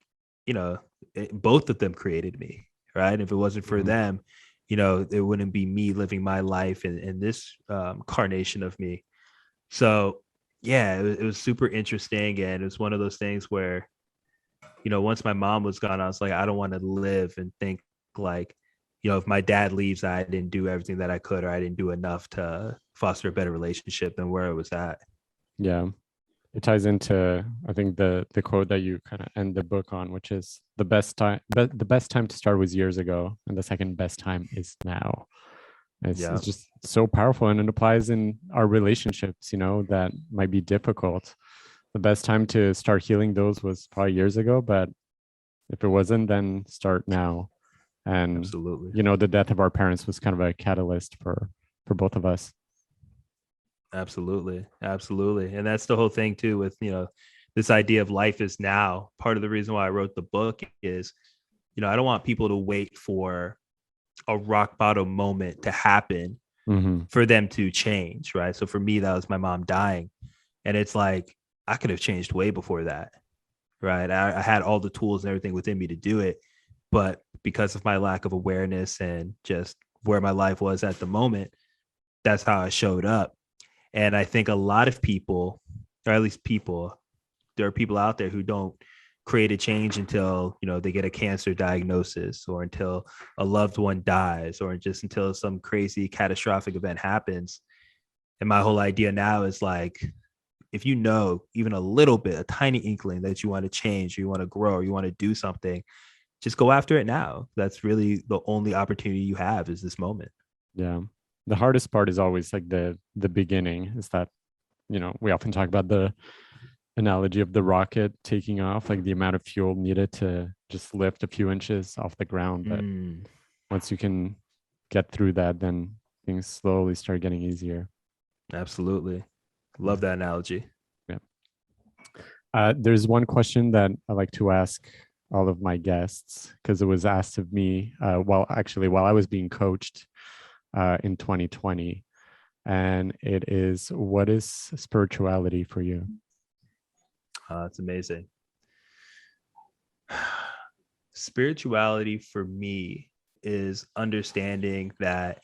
both of them created me, right? If it wasn't for them, it wouldn't be me living my life in this carnation of me. So yeah, it was super interesting. And it was one of those things where, once my mom was gone, I was like, I don't want to live and think like, if my dad leaves, I didn't do everything that I could, or I didn't do enough to foster a better relationship than where it was at. Yeah. It ties into, I think, the quote that you kind of end the book on, which is the best time to start was years ago, and the second best time is now. It's Yeah, just so powerful, and it applies in our relationships, that might be difficult. The best time to start healing those was probably years ago, but if it wasn't, then start now. And absolutely. the death of our parents was kind of a catalyst for both of us. Absolutely. Absolutely. And that's the whole thing too with, this idea of life is now. Part of the reason why I wrote the book is, I don't want people to wait for a rock bottom moment to happen for them to change. Right. So for me, that was my mom dying. And it's like, I could have changed way before that. Right. I had all the tools and everything within me to do it. But because of my lack of awareness and just where my life was at the moment, that's how I showed up. And I think a lot of people, or at least there are people out there who don't create a change until, they get a cancer diagnosis, or until a loved one dies, or just until some crazy catastrophic event happens. And my whole idea now is like, if even a little bit, a tiny inkling that you want to change, or you want to grow, or you want to do something, just go after it now. That's really the only opportunity you have, is this moment. Yeah. The hardest part is always like the beginning, is that, we often talk about the analogy of the rocket taking off, like the amount of fuel needed to just lift a few inches off the ground. But once you can get through that, then things slowly start getting easier. Absolutely. Love that analogy. Yeah. There's one question that I like to ask all of my guests, because it was asked of me while I was being coached in 2020. And it is, what is spirituality for you? That's amazing. Spirituality for me is understanding that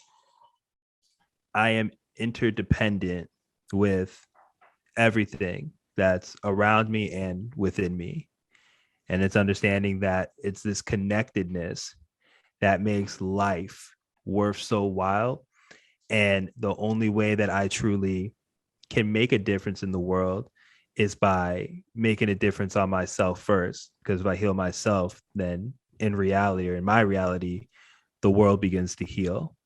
I am interdependent with everything that's around me and within me. And it's understanding that it's this connectedness that makes life worth so while. And the only way that I truly can make a difference in the world is by making a difference on myself first. Because if I heal myself, then in reality, or in my reality, the world begins to heal.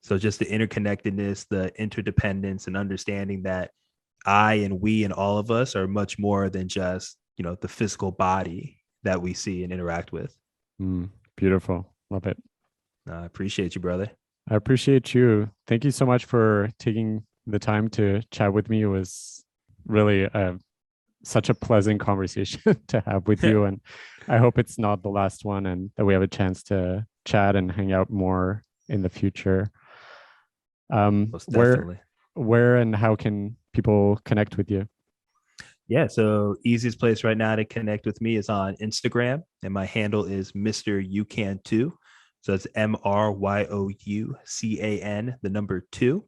So just the interconnectedness, the interdependence, and understanding that I and we and all of us are much more than just, the physical body that we see and interact with. Beautiful. Love it. I appreciate you, brother. I appreciate you. Thank you so much for taking the time to chat with me. It was really such a pleasant conversation to have with you. And I hope it's not the last one, and that we have a chance to chat and hang out more in the future. Most definitely. Where and how can people connect with you? Yeah, so easiest place right now to connect with me is on Instagram, and my handle is Mr. You Can Too. So it's MRYOUCAN, the number 2.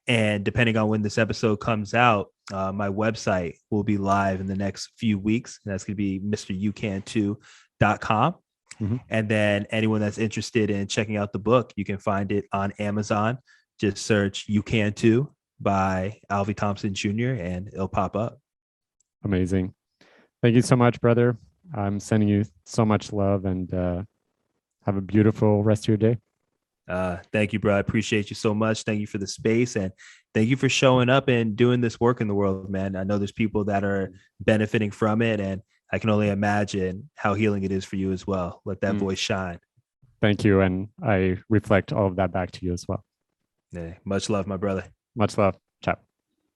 And depending on when this episode comes out, my website will be live in the next few weeks. And that's going to be MrYouCan2.com. And then anyone that's interested in checking out the book, you can find it on Amazon. Just search You Can Too by Alvey Thompson Jr. and it'll pop up. Amazing. Thank you so much, brother. I'm sending you so much love, and have a beautiful rest of your day. Thank you, bro. I appreciate you so much. Thank you for the space, and thank you for showing up and doing this work in the world, man. I know there's people that are benefiting from it, and I can only imagine how healing it is for you as well. Let that voice shine. Thank you. And I reflect all of that back to you as well. Yeah, much love, my brother. Much love.